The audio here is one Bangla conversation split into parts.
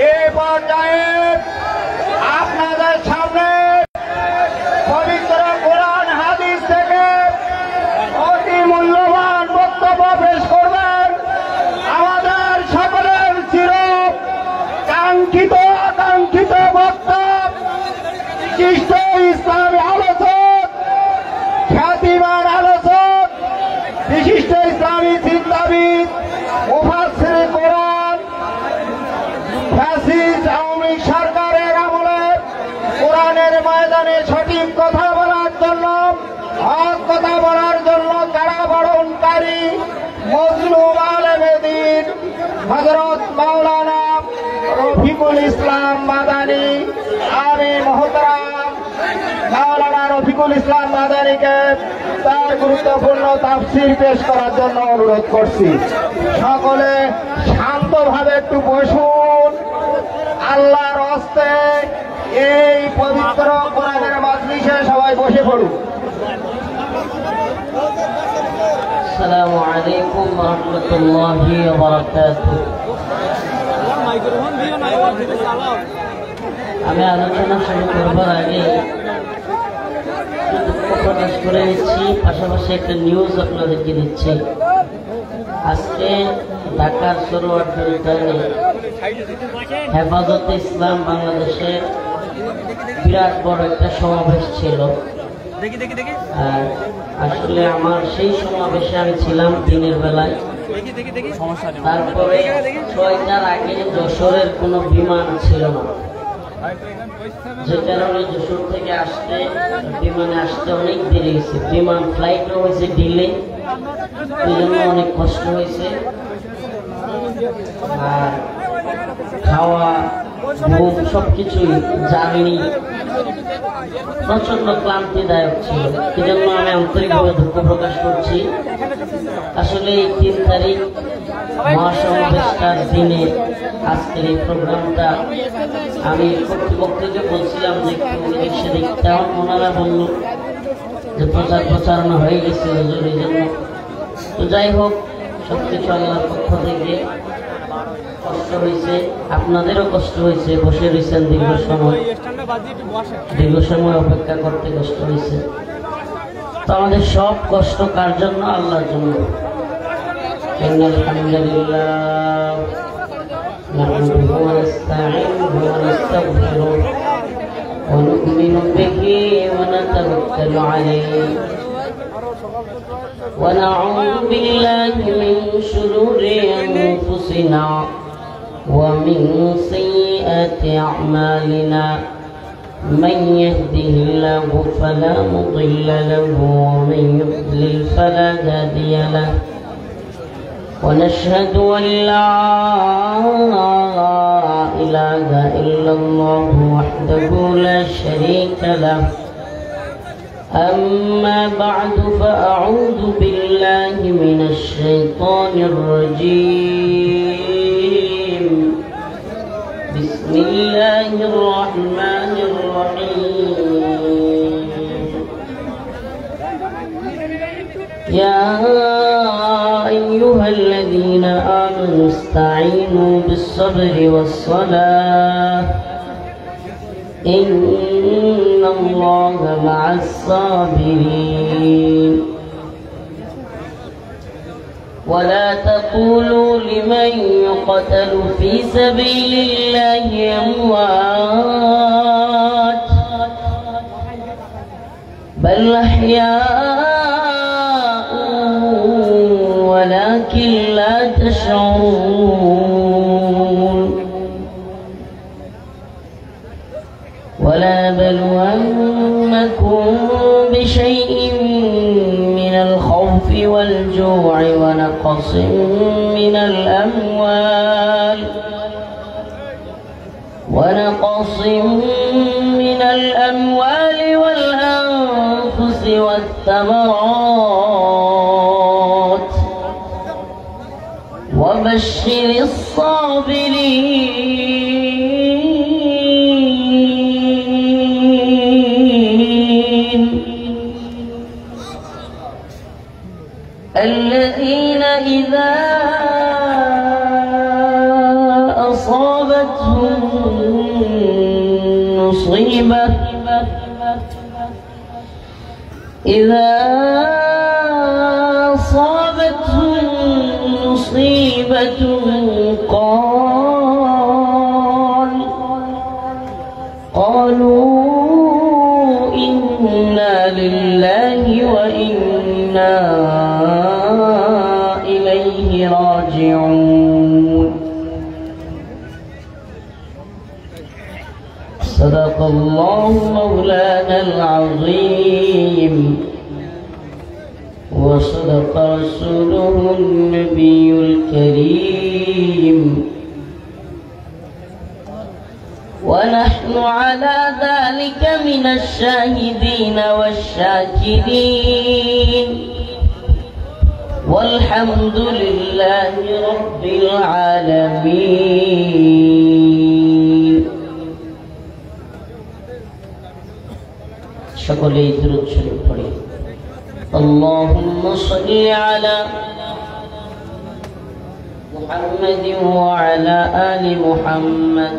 এই পর্যায়ে আপনাদের সামনে পবিত্র কোরআন হাদিস থেকে অতি মূল্যবান বক্তব্য পেশ করবেন আমাদের সকলের চির কাঙ্ক্ষিত আকাঙ্ক্ষিত বক্তা বিশিষ্ট ইসলামী আলোচক খ্যাতিমান আলোচক বিশিষ্ট ইসলামী চিন্তাবিদ মুফাসসিরে কোরআন ফ্যাসিস্ট আওয়ামী সরকারের আমলে কোরআনের ময়দানে সঠিক কথা বলার জন্য হক কথা বলার জন্য কারাবরণকারী মজলুম আলেমে দ্বীন হযরত মাওলানা রফিকুল ইসলাম মাদানী আমি মোহতারাম মাওলানা রফিকুল ইসলাম মাদানীকে তার গুরুত্বপূর্ণ তাফসীর পেশ করার জন্য অনুরোধ করছি। সকলে শান্তভাবে একটু বসুন। আল্লাহর হস্তে এই পবিত্র কোরআনের মাজলিসে সবাই বসে পড়ুন। আসসালামু আলাইকুম ওয়া রাহমাতুল্লাহি ওয়া বারাকাতুহু। আমি আলোচনা শুরু করবার আগে প্রকাশ করে নিচ্ছি, পাশাপাশি একটা নিউজ আপনাদেরকে দিচ্ছি। আজকে ঢাকার সরোয়ার উদ্যানে হেফাজতে ইসলাম বাংলাদেশের বিরাট বড় একটা সমাবেশ ছিল। আর আসলে আমার সেই সমাবেশে আমি ছিলাম দিনের বেলায়। তারপরে 6টার আগে যশোরের কোনো বিমান ছিল না, যে কারণে যশোর থেকে আসতে বিমানে আসতে অনেক দেরি হয়েছে। বিমান ফ্লাইটও হয়েছে ডিলে, এই জন্য অনেক কষ্ট হয়েছে। আর খাওয়া ঘুম সবকিছুই জার্নি প্রচন্ড ক্লান্তিদায়ক ছিল। এই জন্য আমি আন্তরিকভাবে দুঃখ প্রকাশ করছি। আসলে এই 3 তারিখ মহাসমাবেশটার দিনে আজকের এই প্রোগ্রামটা আমি কর্তৃপক্ষকে বলছিলাম যে একটু এসে দেখতে, আমার ওনারা বলল যে প্রচারণা হয়ে গেছে এই জন্য। তো যাই হোক, সবকিছু আল্লাহর পক্ষ থেকে। কষ্ট হয়েছে, আপনাদেরও কষ্ট হয়েছে, বসে রয়েছেন দীর্ঘ সময় অপেক্ষা করতে কষ্ট হয়েছে। তো আমাদের সব কষ্ট কার জন্য? আল্লাহর জন্য। আলহামদুলিল্লাহ নাহমাদুহু ওয়া নাস্তাঈনুহু ওয়া নাস্তাগফিরুহু ওয়া নু'মিনু বিহি ওয়া নাতাওয়াক্কালু আলাইহি ওয়া না'উযু বিল্লাহি মিন শুরুরি আনফুসিনা ومن سيئات أعمالنا من يهده الله فلا مضل له ومن يضلل فلا هادي له ونشهد أن لا إله إلا الله وحده لا شريك له أما بعد فأعوذ بالله من الشيطان الرجيم بسم الله الرحمن الرحيم يا أيها الذين آمنوا استعينوا بالصبر والصلاة إن الله مع الصابرين ولا تقولوا لمن يقتل في سبيل الله أموات بل أحياء ولكن لا تشعرون ولنبلونكم بشيء من الخوف والجوع ونقص من الأموال والأنفس والثمرات وبشر الصابرين الذين إذا أصابتهم أصابتهم مصيبة إذا أصابتهم مصيبة قالوا إنا لله وإنا إليه راجعون. صدق الله مولانا العظيم وصدق رسوله النبي الكريم ونحن على ذلك من الشاهدين والشاكرين والحمد لله رب العالمين. সকলেই দুরূদ শরীফ পড়ি। اللهم صل على محمد وعلى آل محمد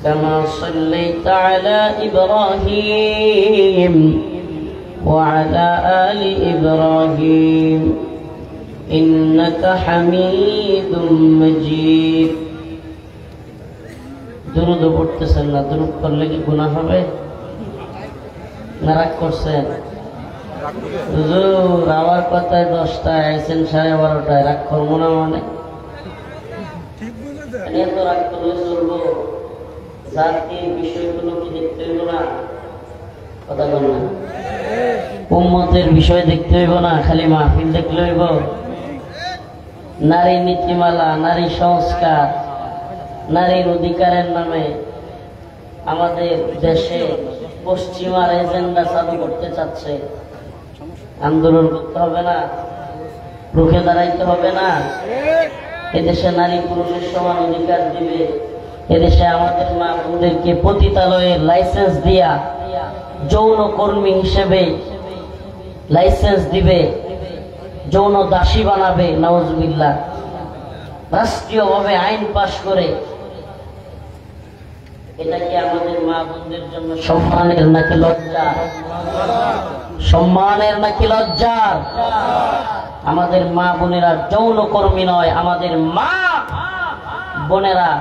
كما صليت على إبراهيم وعلى آل إبراهيم إنك حميد مجيد. দুরূদ পড়তেছেন না? দুরূদ পড়লে কি গুনাহ হবে? না রাগ করছেন? হুজুর আমার কথায় 10টায় আইছেন 12:30টায়, রাগ করবো না মানে? এত রাগ করলে চলবো? জাতির বিষয়গুলো কি দেখতে হইব না? কথা বল না। উম্মতের বিষয় দেখতে হইব না? খালি মাহফিল দেখলে হইব? নারী নীতিমালা, নারী সংস্কার, নারীর অধিকারের নামে আমাদের দেশে পশ্চিমার এজেন্ডা চালু করতে চাচ্ছে। আন্দোলন করতে হবে না? রুখে দাঁড়াইতে হবে না? এদেশে নারী পুরুষের সমান অধিকার দিবে। এদেশে আমাদের মা বোনদেরকে পতিতালয়ের লাইসেন্স দিয়া যৌন কর্মী হিসেবে লাইসেন্স দিবে, যৌন দাসী বানাবে। নাউজুবিল্লাহ। রাষ্ট্রীয়ভাবে আইন পাশ করে। এটা কি আমাদের মা বোনদের জন্য সম্মানের নাকি লজ্জার? সম্মানের নাকি লজ্জার? আমাদের মা বোনেরা যৌন কর্মী নয়, আমাদের মা বোনেরা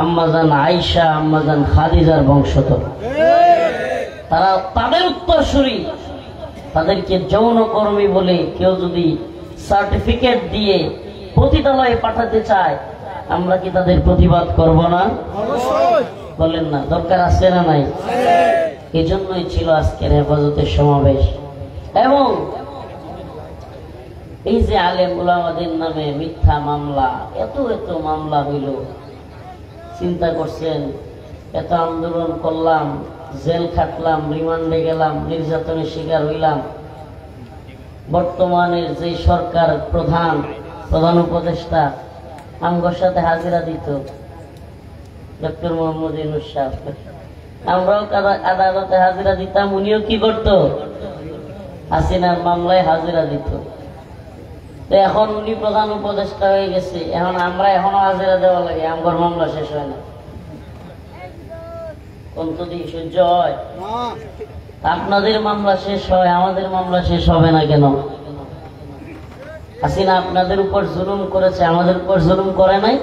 আম্মাজান আয়েশা, আম্মাজান খাদিজার বংশধর। তারা তাদের উত্তরসূরি। তাদেরকে যৌন কর্মী বলে কেউ যদি সার্টিফিকেট দিয়ে পতিতালয়ে পাঠাতে চায়, আমরা কি তাদের প্রতিবাদ করব না? বলেন না? দরকার আছে না নাই? এজন্যই ছিল আজকের হেফাজতের সমাবেশ। এবং এই যে আলেম উলামাদের নামে মিথ্যা মামলা, এত এত মামলা হইল, চিন্তা করছেন? এত আন্দোলন করলাম, জেল খাটলাম, রিমান্ডে গেলাম, নির্যাতনের শিকার হইলাম। বর্তমানের যে সরকার প্রধান উপদেষ্টা আমগোর সাথে হাজিরা দিত ডক্টর মোহাম্মদ ইউনূস সাহেব, আমরাও আদালতে হাজিরা দিতাম, উনিও কি করত? হাসিনার মামলায় হাজিরা দিত। তো এখন উনি প্রধান উপদেষ্টা হয়ে গেছে, এখন আমরা এখনো হাজিরা দেওয়া লাগে, আমগোর মামলা শেষ হয় না। কতদিন সহ্য হয়? আপনাদের মামলা শেষ হয়, আমাদের মামলা শেষ হবে না কেন? হাসিনা আপনাদের উপর জুলুম করেছে, আমাদের উপর জুলুম করে নাই?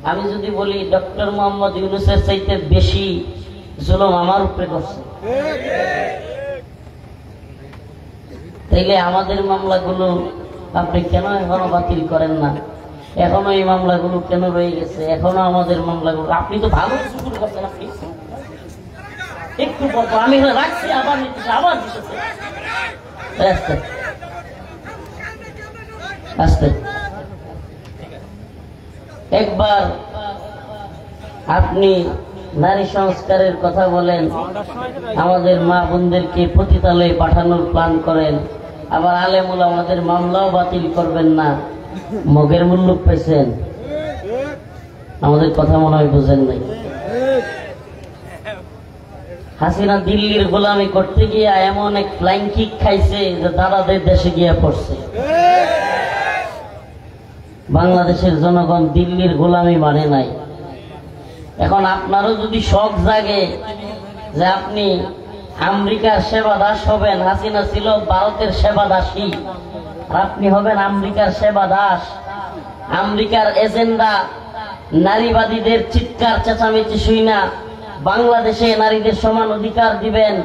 আমি যদি বলি ডক্টর মোহাম্মদ ইউনূসের চাইতে বেশি জুলুম আমার উপরে করছে, তাইলে আমাদের মামলাগুলো আপনি কেন এখনো বাতিল করেন না? এখনো এই মামলাগুলো কেন রয়ে গেছে? এখনো আমাদের মামলাগুলো, আপনি তো ভালো শুরু করছেন, আপনি একটু আমি রাখছি, আবার নিতেছে, আবার দিতেছে। আস্তে আস্তে একবার আপনি নারী সংস্কারের কথা বলেন, আমাদের মা বোনদেরকে পতিতালয়ে পাঠানোর প্ল্যান করেন, আবার আলেম ওলামাদের মামলাও বাতিল করবেন না। মগের মূল্য পাইছেন? আমাদের কথা মনে হয় বুঝেন নাই। হাসিনা দিল্লির গোলামি করতে গিয়ে এমন এক ফ্লাইং কিক খাইছে যে দাদাদের দেশে গিয়ে পড়ছে। বাংলাদেশের জনগণ দিল্লির গোলামি মানে নাই। এখন আপনারও যদি শখ জাগে যে আপনি আমেরিকার সেবা দাস হবেন, হাসিনা ছিল ভারতের সেবা দাসী, আর আপনি হবেন আমেরিকার সেবা দাস, আমেরিকার এজেন্ডা নারীবাদীদের চিৎকার চেঁচামেচি শুই না বাংলাদেশে নারীদের সমান অধিকার দিবেন,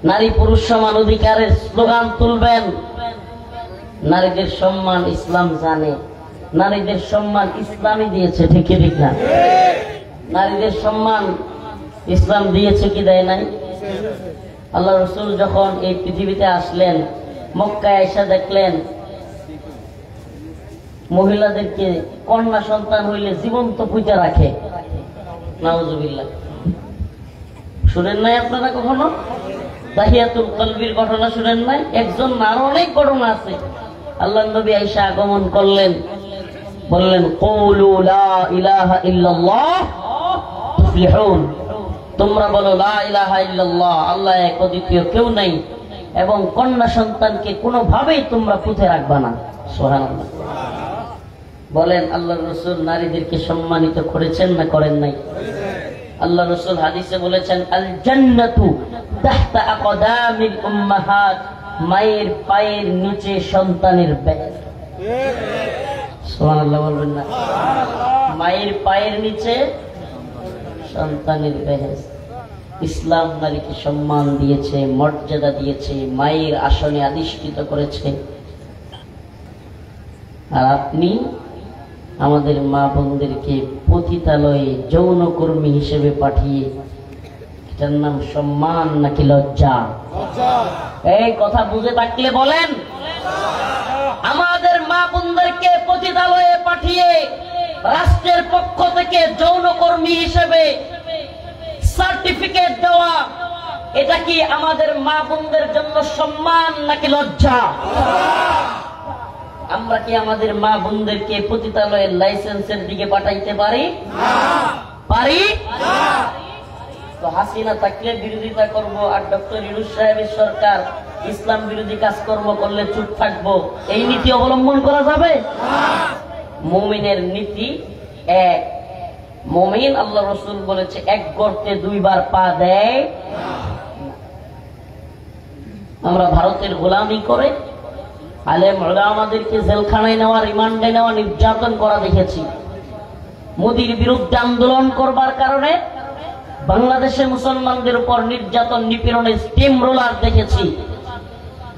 নারী পুরুষ সমান অধিকারের স্লোগান তুলবেন। নারীদের সম্মান ইসলাম জানে, নারীদের সম্মান ইসলামই দিয়েছে, ঠিক কি ঠিক না? নারীদের সম্মান ইসলাম দিয়েছে কি দেয় নাই? আল্লাহ রসুল যখন এই পৃথিবীতে আসলেন, মক্কায় এসে দেখলেন মহিলাদেরকে কন্যা সন্তান হইলে জীবন্ত পূজা রাখে। নাউজুবিল্লাহ। শুনেন নাই আপনারা কখনো তাহিয়াতুল কলবির ঘটনা শুনেন নাই? একজন না, আরো অনেক ঘটনা আছে। আল্লাহ নবী আয়েশা আগমন করলেন, বললেন কওলু লা ইলাহা ইল্লাল্লাহ তুফলিহুন, তোমরা বলো লা ইলাহা ইল্লাল্লাহ, আল্লাহ এক, অদ্বিতীয় কেউ নাই, এবং কন্যা সন্তানকে কোনোভাবেই তোমরা পুঁতে রাখবা না। সুবহানাল্লাহ। বলেন আল্লাহ রসুল নারীদেরকে সম্মানিত করেছেন না করেন নাই? আল্লাহ রসুল হাদিসে বলেছেন আল জান্নাতু তাহতা আকদামিল উম্মাহাত, মায়ের পায়ের নিচে সন্তানের বেহেশত। সুবহানাল্লাহ বলবেন না? মায়ের পায়ের নিচে সন্তানের বেহেশত। ইসলাম নারীকে সম্মান দিয়েছে, মর্যাদা দিয়েছে, মায়ের আসনে অধিষ্ঠিত করেছে। আর আপনি আমাদের মা বোনদেরকে পতিতালয়ে যৌনকর্মী হিসেবে পাঠিয়ে, এটার নাম সম্মান নাকি লজ্জা? এই কথা বুঝে থাকলে বলেন। আমাদের মা বোনদেরকে পতিতালয়ে পাঠিয়ে রাষ্ট্রের পক্ষ থেকে যৌনকর্মী হিসেবে সার্টিফিকেট দেওয়া, এটা কি আমাদের মা বোনদের জন্য সম্মান নাকি লজ্জা? আমরা কি আমাদের মা বোনদেরকে পতিতালয়ের লাইসেন্সের দিকে পাঠাইতে পারি? পারি? তো হাসিনা থাকলে বিরোধিতা করব, আর ডক্টর ইউনূস সাহেবের সরকার ইসলাম বিরোধী কাজকর্ম করলে চুপ থাকবো, এই নীতি অবলম্বন করা যাবে? মুমিনের নীতি এক। মুমিন, আল্লাহ রসুল বলেছে, এক গর্তে দুইবার পা দেয়। আমরা ভারতের গোলামি করে আলেম ওলামাদেরকে জেলখানায় নেওয়া, রিমান্ডে নেওয়া, নির্যাতন করা দেখেছি। মোদির বিরুদ্ধে আন্দোলন করবার কারণে বাংলাদেশে মুসলমানদের উপর নির্যাতন নিপীড়নের স্টিম রোলার দেখেছি।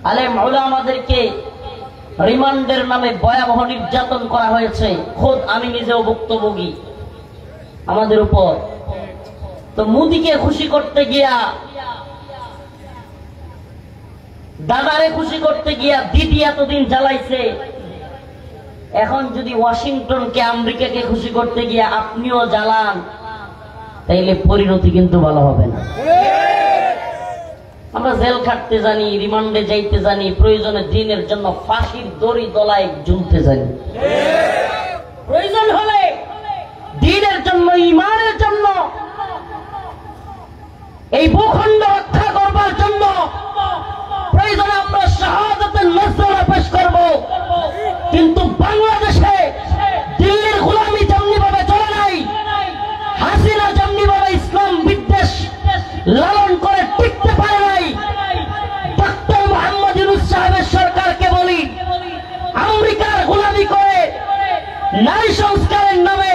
আলেম ওলামাদেরকে রিমান্ডের নামে ভয়াবহ নির্যাতন করা হয়েছে, খোদ আমি নিজেও ভুক্তভোগী আমাদের উপর। তো মোদিকে খুশি করতে গিয়া, দাদারে খুশি করতে গিয়া দিদি এতদিন জ্বালাইছে, এখন যদি ওয়াশিংটনকে আমেরিকাকে খুশি করতে গিয়া আপনিও জ্বালান, তাইলে পরিণতি কিন্তু ভালো হবে না। আমরা জেল খাটতে জানি, রিমান্ডে যাইতে জানি, প্রয়োজনে দিনের জন্য ফাঁসির দড়ি দলায় ঝুলতে জানি, প্রয়োজন হলে দিনের জন্য, ইমানের জন্য, এই ভূখণ্ড রক্ষা করবার জন্য প্রয়োজনে আমরা শাহাদাতের নজরা পেশ করব। কিন্তু বাংলাদেশে দিল্লির গোলামি যেমনি ভাবে চলে নাই, হাসিনা যেমনি ভাবে ইসলাম বিদ্বেষ লালন করে টিকতে পারে নাই, ডক্টর মোহাম্মদ ইউনূস সাহেবের সরকারকে বলি, আমেরিকার গোলামি করে নারী সংস্কারের নামে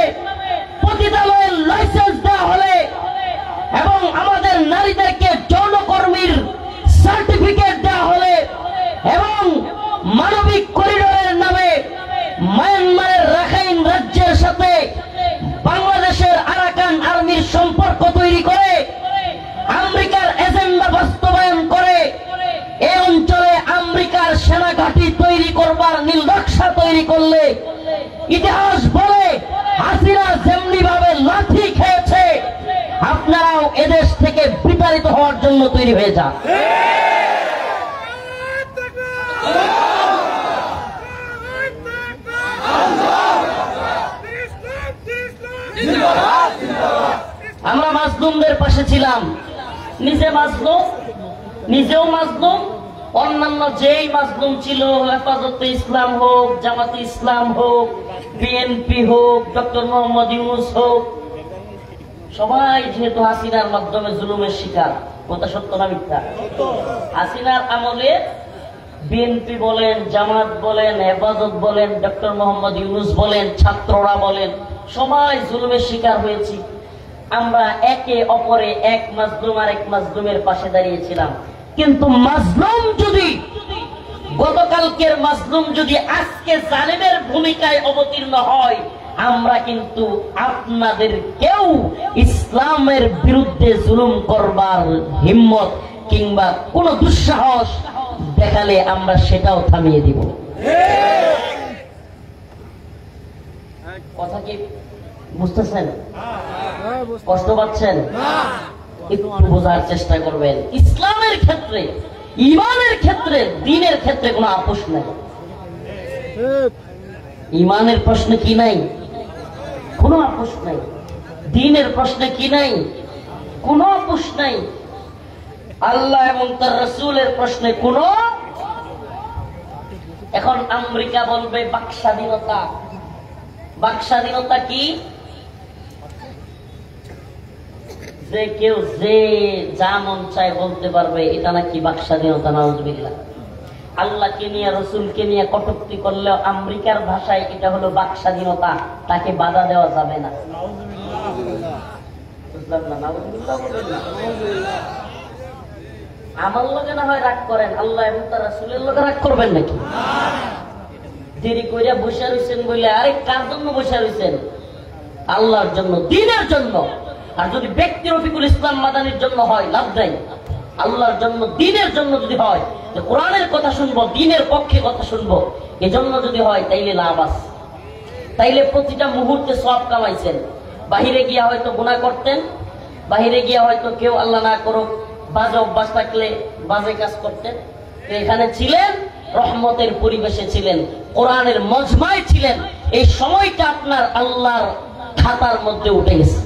পতিতালয়ের লাইসেন্স দেওয়া হলে এবং আমাদের নারীদেরকে যৌনকর্মীর সার্টিফিকেট দেওয়া হলে এবং মানবিক করিডোরের নামে মায়ানমারের রাখাইন রাজ্যের সাথে বাংলাদেশের আরাকান আর্মির সম্পর্ক তৈরি করে আমেরিকার এজেন্ডা বাস্তবায়ন করে এই অঞ্চলে আমেরিকার সেনা ঘাঁটি তৈরি করবার নীলনকশা তৈরি করলে, ইতিহাস বলে হাসিনা যেমনি ভাবে লাথি খেয়েছে, আপনারাও এদেশ থেকে বিতাড়িত হওয়ার জন্য তৈরি হয়ে যান। আমরা মাজলুমদের পাশে ছিলাম, নিজে মাজলুম, নিজেও মাজলুম, অন্যান্য যেই মাজলুম ছিল, হেফাজতে ইসলাম হোক, জামাতে ইসলাম হোক, বিএনপি হোক, ডক্টর মোহাম্মদ ইউনূস হোক, সবাই যেহেতু হাসিনার মাধ্যমে জুলুমের শিকার। কথা সত্য না মিথ্যা? হাসিনার আমলে বিএনপি বলেন, জামাত বলেন, হেফাজত বলেন, ডক্টর মোহাম্মদ ইউনূস বলেন, ছাত্ররা বলেন, সবাই জুলুমের শিকার হয়েছি। আমরা একে অপরে এক মাজলুম আর এক মাজলুমের পাশে দাঁড়িয়েছিলাম। কিন্তু মাজলুম যদি, গতকালকের মাজলুম যদি আজকে জালেমের ভূমিকায় অবতীর্ণ হয়, আমরা কিন্তু আপনাদের কেউ ইসলামের বিরুদ্ধে জুলুম করবার হিম্মত কিংবা কোন দুঃসাহস দেখালে আমরা সেটাও থামিয়ে দিব। কথা কি বুঝতেছেন? কষ্ট পাচ্ছেন? একটু বোঝার চেষ্টা করবেন। ইসলামের ক্ষেত্রে, ইমানের ক্ষেত্রে, দ্বীনের ক্ষেত্রে কোনো আপোষ নাই। ইমানের প্রশ্নে কি নাই? কোনো আপোষ নাই। দ্বীনের প্রশ্নে কি নাই? কোনো আপোষ নাই। আল্লাহ এবং তার রাসূলের প্রশ্নে কোনো। এখন আমেরিকা বলবে বাক স্বাধীনতা। বাক স্বাধীনতা কি? যে কেউ যে যা মন চায় বলতে পারবে, এটা নাকি বাক স্বাধীনতা। নাউযুবিল্লাহ। আল্লাহকে নিয়ে, রসুলকে নিয়ে কটূক্তি করলেও আমেরিকার ভাষায় এটা হলো বাক স্বাধীনতা, তাকে বাধা দেওয়া যাবে না। বুঝলাম না? নাউযুবিল্লাহ। আমার লগে না হয় রাগ করেন, আল্লাহ এবং তার রাসূলের লগে রাগ করবেন নাকি? দেরি কইরা বসে রইছেন বলে, আরে কার জন্য বসে রইছেন? আল্লাহর জন্য, দ্বীনের জন্য। আর যদি ব্যক্তি রফিকুল ইসলাম মাদানির জন্য হয়, লাভ নাই। আল্লাহর জন্য, দ্বীনের জন্য যদি হয়, যে কোরআনের কথা শুনবো, দ্বীনের পক্ষে কথা শুনবো, এজন্য যদি হয়, তাইলে লাভ আছে। তাইলে প্রতিটা মুহূর্তে সওয়াব কামাইছেন। বাহিরে গিয়া হয়তো গুনাহ করতেন, বাহিরে গিয়া হয়তো কেউ আল্লাহ না করুক বাজে অভ্যাস থাকলে বাজে কাজ করতেন। এখানে ছিলেন, রহমতের পরিবেশে ছিলেন, কোরআনের মজমায় ছিলেন। এই সময়টা আপনার আল্লাহর খাতার মধ্যে উঠে গেছে।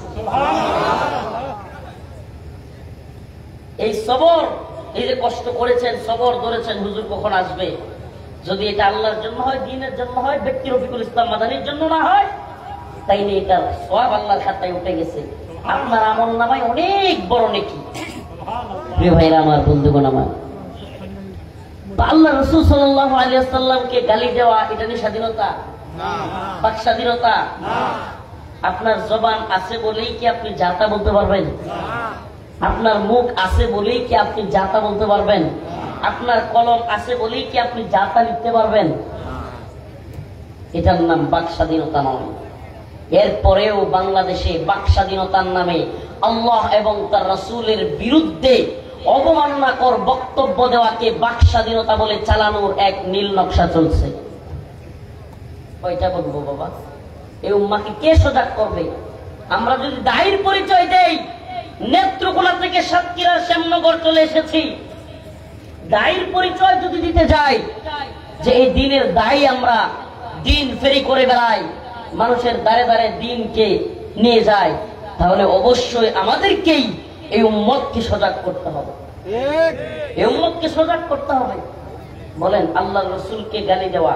এই সবর, এই যে কষ্ট করেছেন, সবর ধরেছেন, হুজুর কখন আসবে, যদি এটা আল্লাহর জন্য হয়, দ্বীনের জন্য হয়, ব্যক্তি রফিকুল ইসলাম মাদানির জন্য না হয়, তাইলে এটা সওয়াব আল্লাহর খাতায় উঠে গেছে। আপনার আমল নামায় অনেক বড় নেকি। প্রিয় ভাইরা আমার, বন্ধুগণ আমার, আল্লাহ রাসূল সাল্লাল্লাহু আলাইহি ওয়াসাল্লামকে গালি দেওয়া, এটা কি স্বাধীনতা? বাক স্বাধীনতা? আপনার জবান আছে বলেই কি আপনি যাতা বলতে পারবেন? আপনার মুখ আছে বলেই কি আপনি যাতা বলতে পারবেন? আপনার কলম আছে বলেই কি আপনি যাতা লিখতে পারবেন? এটার নাম বাক স্বাধীনতা নয়। এরপরেও বাংলাদেশে বাক স্বাধীনতার নামে আল্লাহ এবং তার রাসূলের বিরুদ্ধে অবমাননাকর বক্তব্য দেওয়াকে বাক স্বাধীনতা বলে চালানোর এক নীল নকশা চলছে। কয়টা বলবো বাবা? এই উম্মাকে কে সজাগ করবে? আমরা যদি দায়ীর পরিচয় দেই, নেত্রকোনা থেকে সাতক্ষীরা শ্যামনগর চলে এসেছি, দায়ীর পরিচয় যদি দিতে যাই যে এই দ্বীনের দায়ী, আমরা দ্বীন ফেরি করে বেড়াই, মানুষের দ্বারে দ্বারে দ্বীনকে নিয়ে যায়, তাহলে অবশ্যই আমাদেরকেই এই উম্মতকে সজাগ করতে হবে। এই উম্মতকে সজাগ করতে হবে। বলেন, আল্লাহ রসুলকে গালি দেওয়া,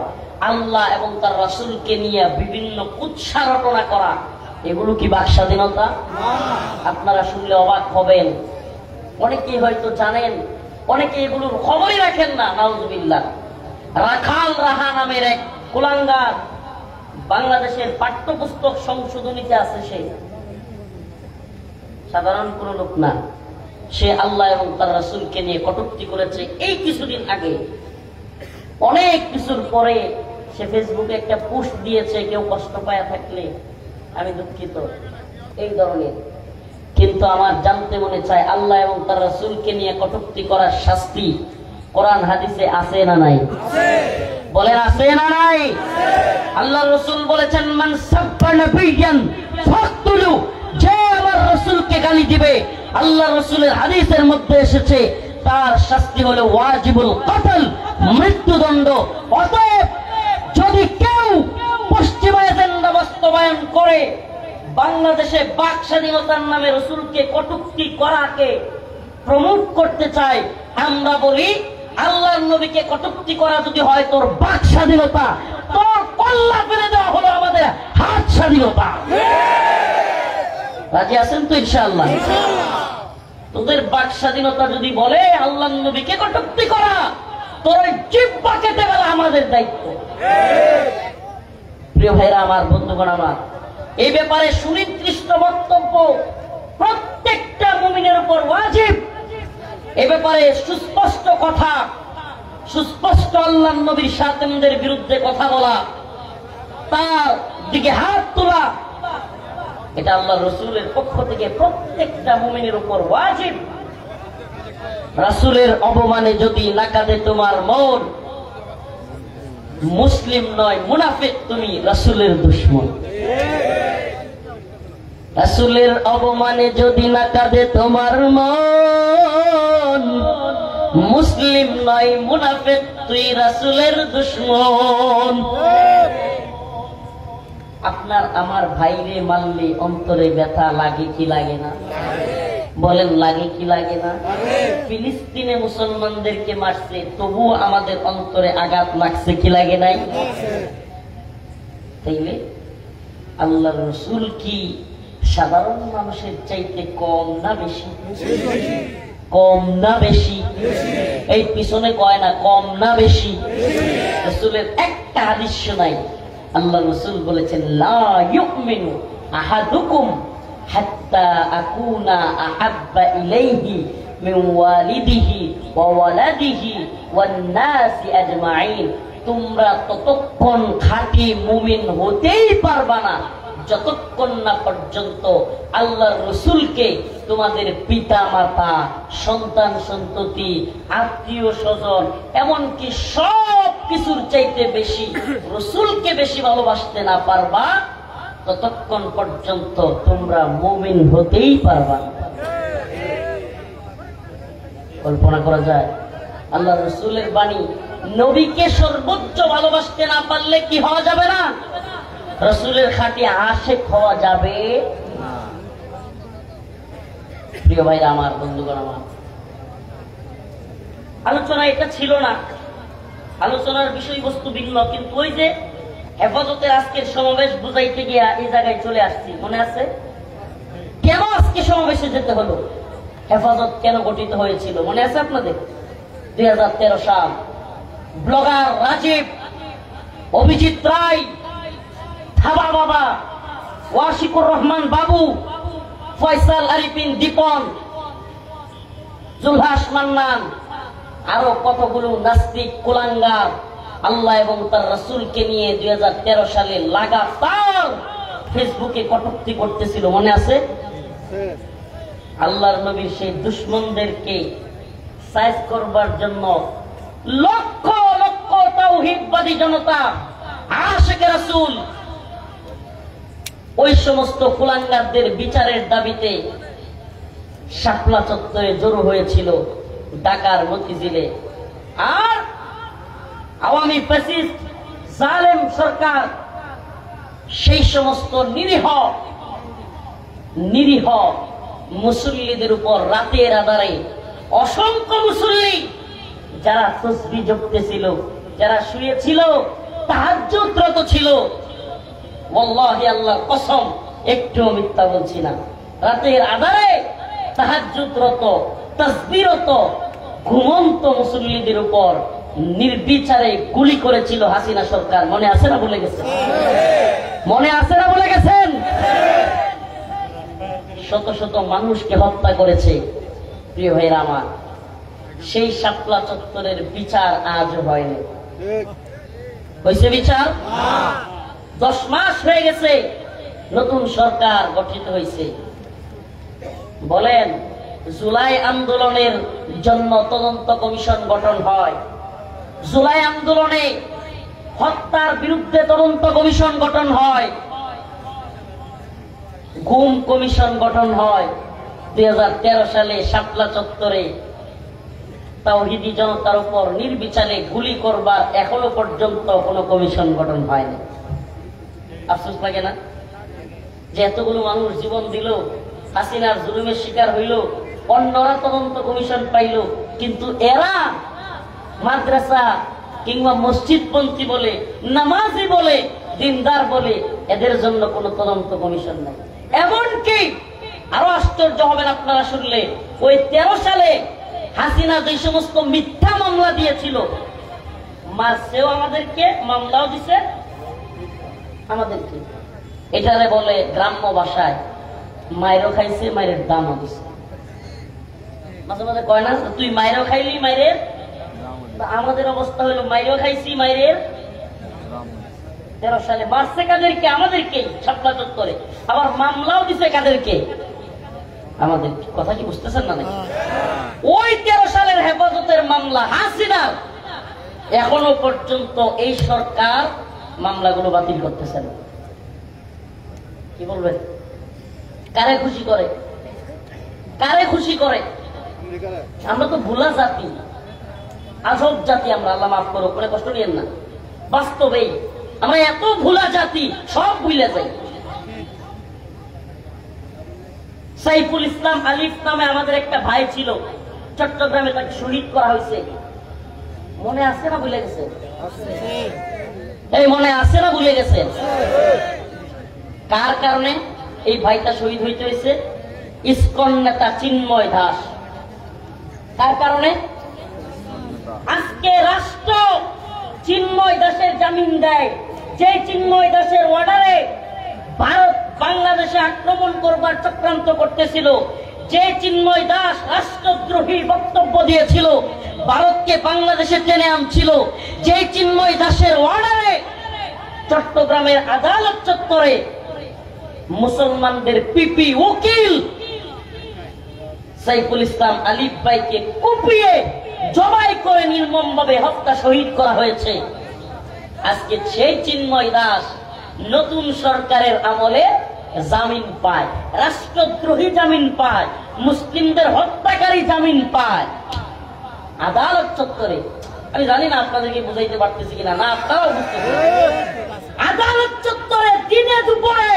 আল্লাহ এবং তার রাসূলকে নিয়ে বিভিন্ন কুৎসা রটনা করা, এগুলো কি বাক স্বাধীনতা? আপনারা শুনলে অবাক হবেন। অনেকেই হয়তো জানেন, অনেকে এগুলোর খবরই রাখেন না। নাউযুবিল্লাহ। রাখাল রাহা নামের এক কুলাঙ্গার বাংলাদেশের পাঠ্যপুস্তক সংশোধনীতে আছে। সে সাধারণ কোন লোক না। সে আল্লাহ এবং তার রাসূলকে নিয়ে কটূক্তি করেছে। এই কিছুদিন আগে, অনেক কিছুর পরে সে ফেসবুকে একটা পোস্ট দিয়েছে, কেউ কষ্ট পায়া থাকলে আমি দুঃখিত, এই ধরনের। কিন্তু আমার জানতে মনে চায়, আল্লাহ এবং তার রাসূলকে নিয়ে কটূক্তি করার শাস্তি কোরআন হাদিসে আছে না নাই? বলেন, আছে না নাই? আল্লাহ রাসূল বলেছেন, মান সাব্বা নাবিয়ান ফাকতুলু, যে আমার রাসূলকে গালি দিবে, আল্লাহ রাসূলের হাদিসের মধ্যে এসেছে তার শাস্তি হলো ওয়াজিবুল কতল, মৃত্যুদণ্ড। অতএব যদি কেউ পশ্চিমা এজেন্ডা বাস্তবায়ন করে বাংলাদেশে বাক স্বাধীনতার নামে রাসূলকে কটূক্তি করাকে প্রমোট করতে চায়, আমরা বলি আল্লাহর নবীকে কটূক্তি করা যদি হয় তোর বাক স্বাধীনতা, তোর কোন পাল্লা ফেলে দেওয়া হলো আমাদের হাত স্বাধীনতা। রাজি আছেন তো ইনশাআল্লাহ? তোদের বাক স্বাধীনতা যদি বলে আল্লাহর নবীকে কটূক্তি করা, তোর জিহ্বা কেটে ফেলা আমাদের দায়িত্ব। প্রিয় ভাইরা আমার, বন্ধুগণ আমার, এই ব্যাপারে সুনির্দিষ্ট বক্তব্য প্রত্যেকটা মুমিনের উপর ওয়াজিব। এই ব্যাপারে সুস্পষ্ট কথা, সুস্পষ্ট আল্লাহর নবীর সাতেমদের বিরুদ্ধে কথা বলা, তার দিকে হাত তোলা, এটা আল্লাহ রসুলের পক্ষ থেকে প্রত্যেকটা মুমিনের উপর ওয়াজিব। রাসূলের অপমানে যদি না কাঁদে তোমার মন, মুসলিম নয় মুনাফিক তুমি, রাসূলের দুশমন। রাসূলের অপমানে যদি না কাঁদে তোমার মন, মুসলিম নয় মুনাফিক তুই, রাসূলের দুশমন। আপনার আমার ভাইরে মারলে অন্তরে ব্যথা লাগে কি লাগে না? বলেন লাগে কি লাগে না? ফিলিস্তিনে মুসলমানদেরকে মারছে, তবুও আমাদের অন্তরে আঘাত লাগছে কি লাগে নাই? তাইলে আল্লাহর রাসূল কি সাধারণ মানুষের চাইতে কম না বেশি? কম না বেশি? এই পিছনে কয় না কম না বেশি? রাসূলের একটা হাদিস নাই। আল্লাহ রাসূল বলেছেন লা ইউমিনু আহাদুকুম হাত্তা আকুনা আহাব্বা ইলাইহি মিন ওয়ালিদিহি ওয়া ওয়ালাদিহি ওয়ান নাসি আজমাইন। তোমরা ততক্ষণ খাঁটি মুমিন হতেই পারবা না যতক্ষণ না পর্যন্ত আল্লাহর রাসূলকে তোমাদের পিতা মাতা, সন্তান সন্ততি, আত্মীয় স্বজন, এমনকি সব কিছুর চাইতে বেশি রাসূলকে বেশি ভালোবাসতে না পারবা, ততক্ষণ পর্যন্ত তোমরা মুমিন হতেই পারবা না। কল্পনা করা যায়? আল্লাহ রাসূলের বাণী, নবীকে সর্বোচ্চ ভালোবাসতে না পারলে কি হওয়া যাবে না? রাসূলের খাঁটি আশিক হওয়া যাবে না। প্রিয় ভাইরা আমার, বন্ধুগণ আমার, আলোচনা এটা ছিল না, আলোচনার বিষয়বস্তু ভিন্ন, কিন্তু ওই যে হেফাজতের আজকের সমাবেশ বুঝাইতে গিয়া এই জায়গায় চলে আসছি, মনে আছে? কেন আজকে সমাবেশে যেতে হলো? হেফাজত কেন গঠিত হয়েছিল মনে আছে আপনাদের? 2013 সাল। ব্লগার রাজীব, অভিজিৎ রায়, থাবা বাবা, ওয়াশিকুর রহমান বাবু, ফয়সাল আরিফিন দীপন, জুলহাস মান্নান, আরো কতগুলো নাস্তিক কুলাঙ্গার আল্লাহ এবং তার রাসূলকে নিয়ে 2013 সালে লাগাতার ফেসবুকে কটূক্তি করতেছিল, মনে আছে? আল্লাহর নবীর সেই দুশমনদেরকে সাইজ করবার জন্য লক্ষ লক্ষ তাওহীদবাদী জনতা, আশিকে রাসূল, ওই সমস্ত কুলাঙ্গারদের বিচারের দাবিতে শাপলা চত্বরে জড়ো হয়েছিল ঢাকার মতিঝিলে। আর আওয়ামী ফ্যাসিস্ট জালেম সরকার সেই সমস্ত নিরীহ মুসল্লিদের উপর রাতের আধারে অসংখ্য মুসল্লি যারা তসবিহ জপতেছিল, যারা শুয়েছিল, তাহাজ্জুদরত ছিল, ওয়াল্লাহি আল্লাহর কসম একটুও মিথ্যা বলছি না, রাতের আধারে তাহাজ্জুদরত, তাসবিহরত ঘুমন্ত মুসল্লিদের উপর নির্বিচারে গুলি করেছিল হাসিনা সরকার। মনে আছে না ভুলে গেছেন? মনে আছে না ভুলে গেছেন? শত শত মানুষকে হত্যা করেছে। প্রিয় ভাইরা আমার, সেই শাপলা চত্বরের বিচার আজও হয়নি। হয়েছে বিচার? 10 মাস হয়ে গেছে, নতুন সরকার গঠিত হয়েছে। বলেন, জুলাই আন্দোলনের জন্য তদন্ত কমিশন গঠন হয়, জুলাই আন্দোলনে হত্যার বিরুদ্ধে তদন্ত কমিশন গঠন হয়, গুম কমিশন গঠন হয়। 2013 সালে শাপলা চত্বরে তাওহীদি জনতার উপর নির্বিচারে গুলি করবার এখনো পর্যন্ত কোনো কমিশন গঠন হয়নি। আফসোস লাগে না যে এতগুলো মানুষ জীবন দিল, হাসিনার জুলুমের শিকার হইল, অন্যরা তদন্ত কমিশন পাইল, কিন্তু এরা মাদ্রাসা কিংবা মসজিদপন্থী বলে, নামাজি বলে দিনদার বলে এদের জন্য কোনো তদন্ত কমিশন নাই। এমনকি আরো আশ্চর্য হবেন আপনারা শুনলে, ওই 13 সালে হাসিনা যে সমস্ত মিথ্যা মামলা দিয়েছিল, মারছেও আমাদেরকে, মামলাও দিছে আমাদেরকে। এটারে বলে গ্রাম্য ভাষায় মায়েরও খাইছে, মায়ের দামও দিছে। মাঝে মাঝে কয় না, তুই মায়েরও খাইলি মায়ের, আমাদের অবস্থা হলো মায়েরও খাইছি মায়ের। 13 সালে মারছে কাদেরকে? আমাদেরকে, শাপলা চত্বরে। আবার মামলাও দিছে কাদেরকে? আমাদের। কথা কি বুঝতেছেন না নাকি? ওই 13 সালের হেফাজতের মামলা হাসিনার, এখনো পর্যন্ত এই সরকার মামলাগুলো বাতিল করতেছে না। কি বলবেন? কারে খুশি করে? কারে খুশি করে? আমরা তো ভুলা জাতি, আজব জাতি আমরা, আল্লাহ মাফ করো, করে কষ্ট নিয়েন না। বাস্তবেই আমরা এত ভুলা জাতি, সব ভুলে যাই। সাইফুল ইসলাম আলিফ নামে আমাদের একটা ভাই ছিল, চট্টগ্রামে, তাকে শহীদ করা হয়েছে। মনে আছে না ভুলে গেছে? এই মনে আছে না ভুলে গেছে? কার কারণে এই ভাইটা শহীদ হইতে হয়েছে? ইসকন নেতা চিন্ময় দাস। কার কারণে? আজকে রাষ্ট্র চিন্ময় দাসের জামিন দেয়, যে চিন্ময় দাসের অর্ডারে ভারত বাংলাদেশে আক্রমণ করবার চক্রান্ত করতেছিল, যে চিন্ময় দাস রাষ্ট্রদ্রোহী বক্তব্য দিয়েছিল, ভারতকে বাংলাদেশে টেনে আনছিল, যে চিন্ময় দাসের অর্ডারে চট্টগ্রামের আদালত চত্বরে মুসলমানদের পিপি উকিল সাইফুল ইসলাম আলিফ ভাইকে কুপিয়ে জবাই করে নির্মমভাবে হত্যা শহীদ করা হয়েছে। আজকে সেই চিন্ময় দাস নতুন সরকারের আমলে জামিন পায়, রাষ্ট্রদ্রোহী জামিন পায়, মুসলিমদের হত্যাকারী জামিন পায় আদালত চত্বরে। আমি জানি না আপনাদেরকে বুঝাইতে পারতেছি কিনা, না আপনারাও বুঝতে পারছেন। আদালত চত্বরে দিনে দুপুরে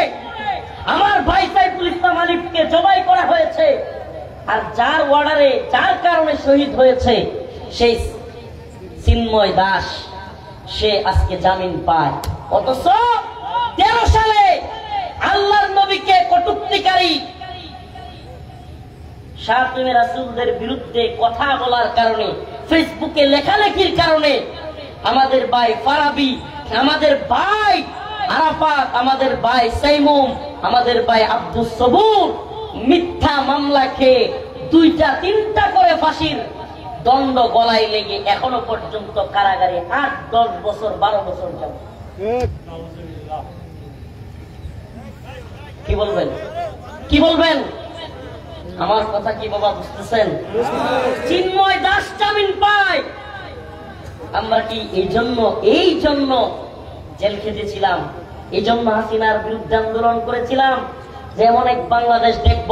আমার ভাই সাইফুল ইসলাম আলিফকে জবাই করা হয়েছে, আর যার অর্ডারে, যার কারণে শহীদ হয়েছে সেই চিন্ময় দাস, সে আজকে জামিন পায়। অথচ 13 সালে আল্লাহর নবীকে কটূক্তিকারী শাতিমে রাসূলদের বিরুদ্ধে কথা বলার কারণে, ফেসবুকে লেখালেখির কারণে আমাদের ভাই ফারাবি, আমাদের ভাই আরাফাত, আমাদের ভাই সাইমুম, আমাদের ভাই আব্দুস সবুর মিথ্যা মামলা খেয়ে 2-3টা করে ফাঁসির দণ্ড গলায় লেগে এখনো পর্যন্ত কারাগারে 8-10 বছর 12 বছর যাবে। কি বলবেন? কি বলবেন? আমার কথা কি বাবা বুঝতেছেন? চিন্ময় দাস জামিন পায়। আমরা কি এই জন্য জেল খেটেছিলাম? এই জন্য হাসিনার বিরুদ্ধে আন্দোলন করেছিলাম? যেমন এক বাংলাদেশ দেখব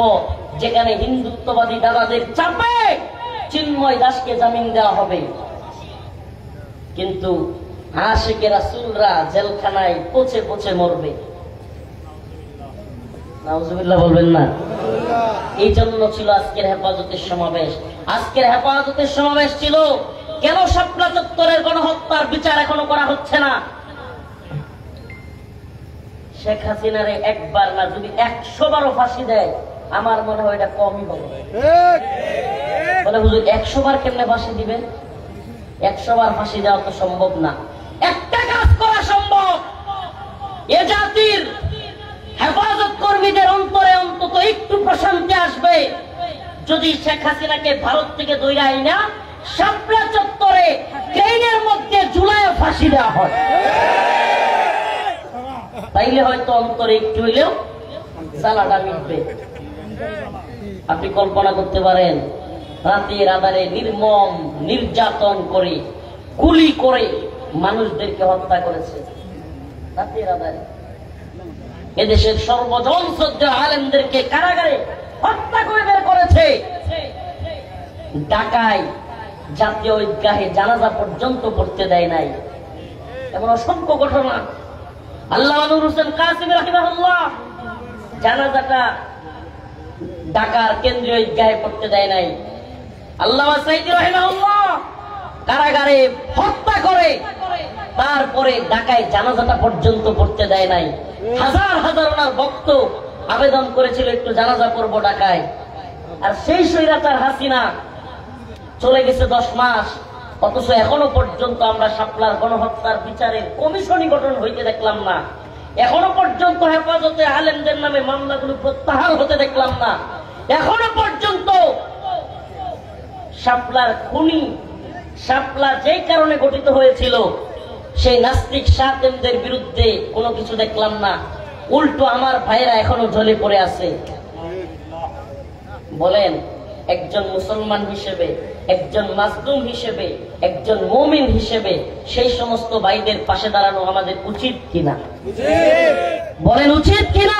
যেখানে হিন্দুত্ববাদী দাদাদের চাপে চিন্ময় দাসকে জামিন দেওয়া হবে, কিন্তু আশিকে রাসূলরা জেলখানায় পচে পচে মরবে। নাউজুবিল্লাহ বলবেন না? এই জন্য ছিল আজকের হেফাজতের সমাবেশ। আজকের হেফাজতের সমাবেশ ছিল কেন শাপলা চত্বরের গণহত্যার বিচার এখনো করা হচ্ছে না? শেখ হাসিনারে একবার না, যদি 100 বারও ফাঁসি দেয়, আমার মনে হয় এটা কমই হবে। বলে হুজুর 100 বার কেমনে ফাঁসি দিবেন? 100 বার ফাঁসি দেওয়া তো সম্ভব না। একটা কাজ করা সম্ভব, এ জাতির হেফাজত কর্মীদের অন্তরে অন্তত একটু প্রশান্তি আসবে যদি শেখ হাসিনাকে ভারত থেকে দইরা আইনা শাপলা চত্বরে ট্রেনের মধ্যে ঝুলায় ফাঁসি দেওয়া হয়। তাইলে হয়তো অন্তরে একটু হইলেও জ্বালাটা মিটবে। আপনি কল্পনা করতে পারেন, রাতের আধারে নির্মম নির্যাতন করে, গুলি করে মানুষদেরকে হত্যা করেছে রাতের আধারে। এদেশের সর্বজন শ্রদ্ধেয় আলেমদেরকে কারাগারে হত্যা করে বের করেছে। ঢাকায় জাতীয় ঈদগাহে জানাজা পর্যন্ত পড়তে দেয় নাই। এমন অসংখ্য ঘটনা। আল্লামা নূর হোসেন কাসিম রাহিমাহুল্লাহ জানাজাটা ঢাকার কেন্দ্রীয় ঈদগাহে পড়তে দেয় নাই। আল্লামা সাইদি রাহিমাহুল্লাহ কারাগারে হত্যা করে, তারপরে ঢাকায় জানাজাটা পর্যন্ত পড়তে দেয় নাই। হাজার হাজার ওনার ভক্ত আবেদন করেছিল একটু জানাজা পড়বো ঢাকায়। আর সেই স্বৈরাচার হাসিনা চলে গেছে 10 মাস, অথচ এখনো পর্যন্ত আমরা শাপলার গণহত্যার বিচারের কমিশনই গঠন হইতে দেখলাম না। এখনো পর্যন্ত হেফাজতে আলেমদের নামে মামলাগুলো প্রত্যাহার হতে দেখলাম না। এখনো পর্যন্ত শাপলার খুনি, শাপলা যেই কারণে গঠিত হয়েছিল সেই নাস্তিক শাতেমদের বিরুদ্ধে কোনো কিছু দেখলাম না। উল্টো আমার ভাইয়েরা এখনো ঝলে পড়ে আছে। বলেন, একজন মুসলমান হিসেবে, একজন মাসলুম হিসেবে, একজন মুমিন হিসেবে সেই সমস্ত ভাইদের পাশে দাঁড়ানো আমাদের উচিত কিনা? বলেন, উচিত কিনা?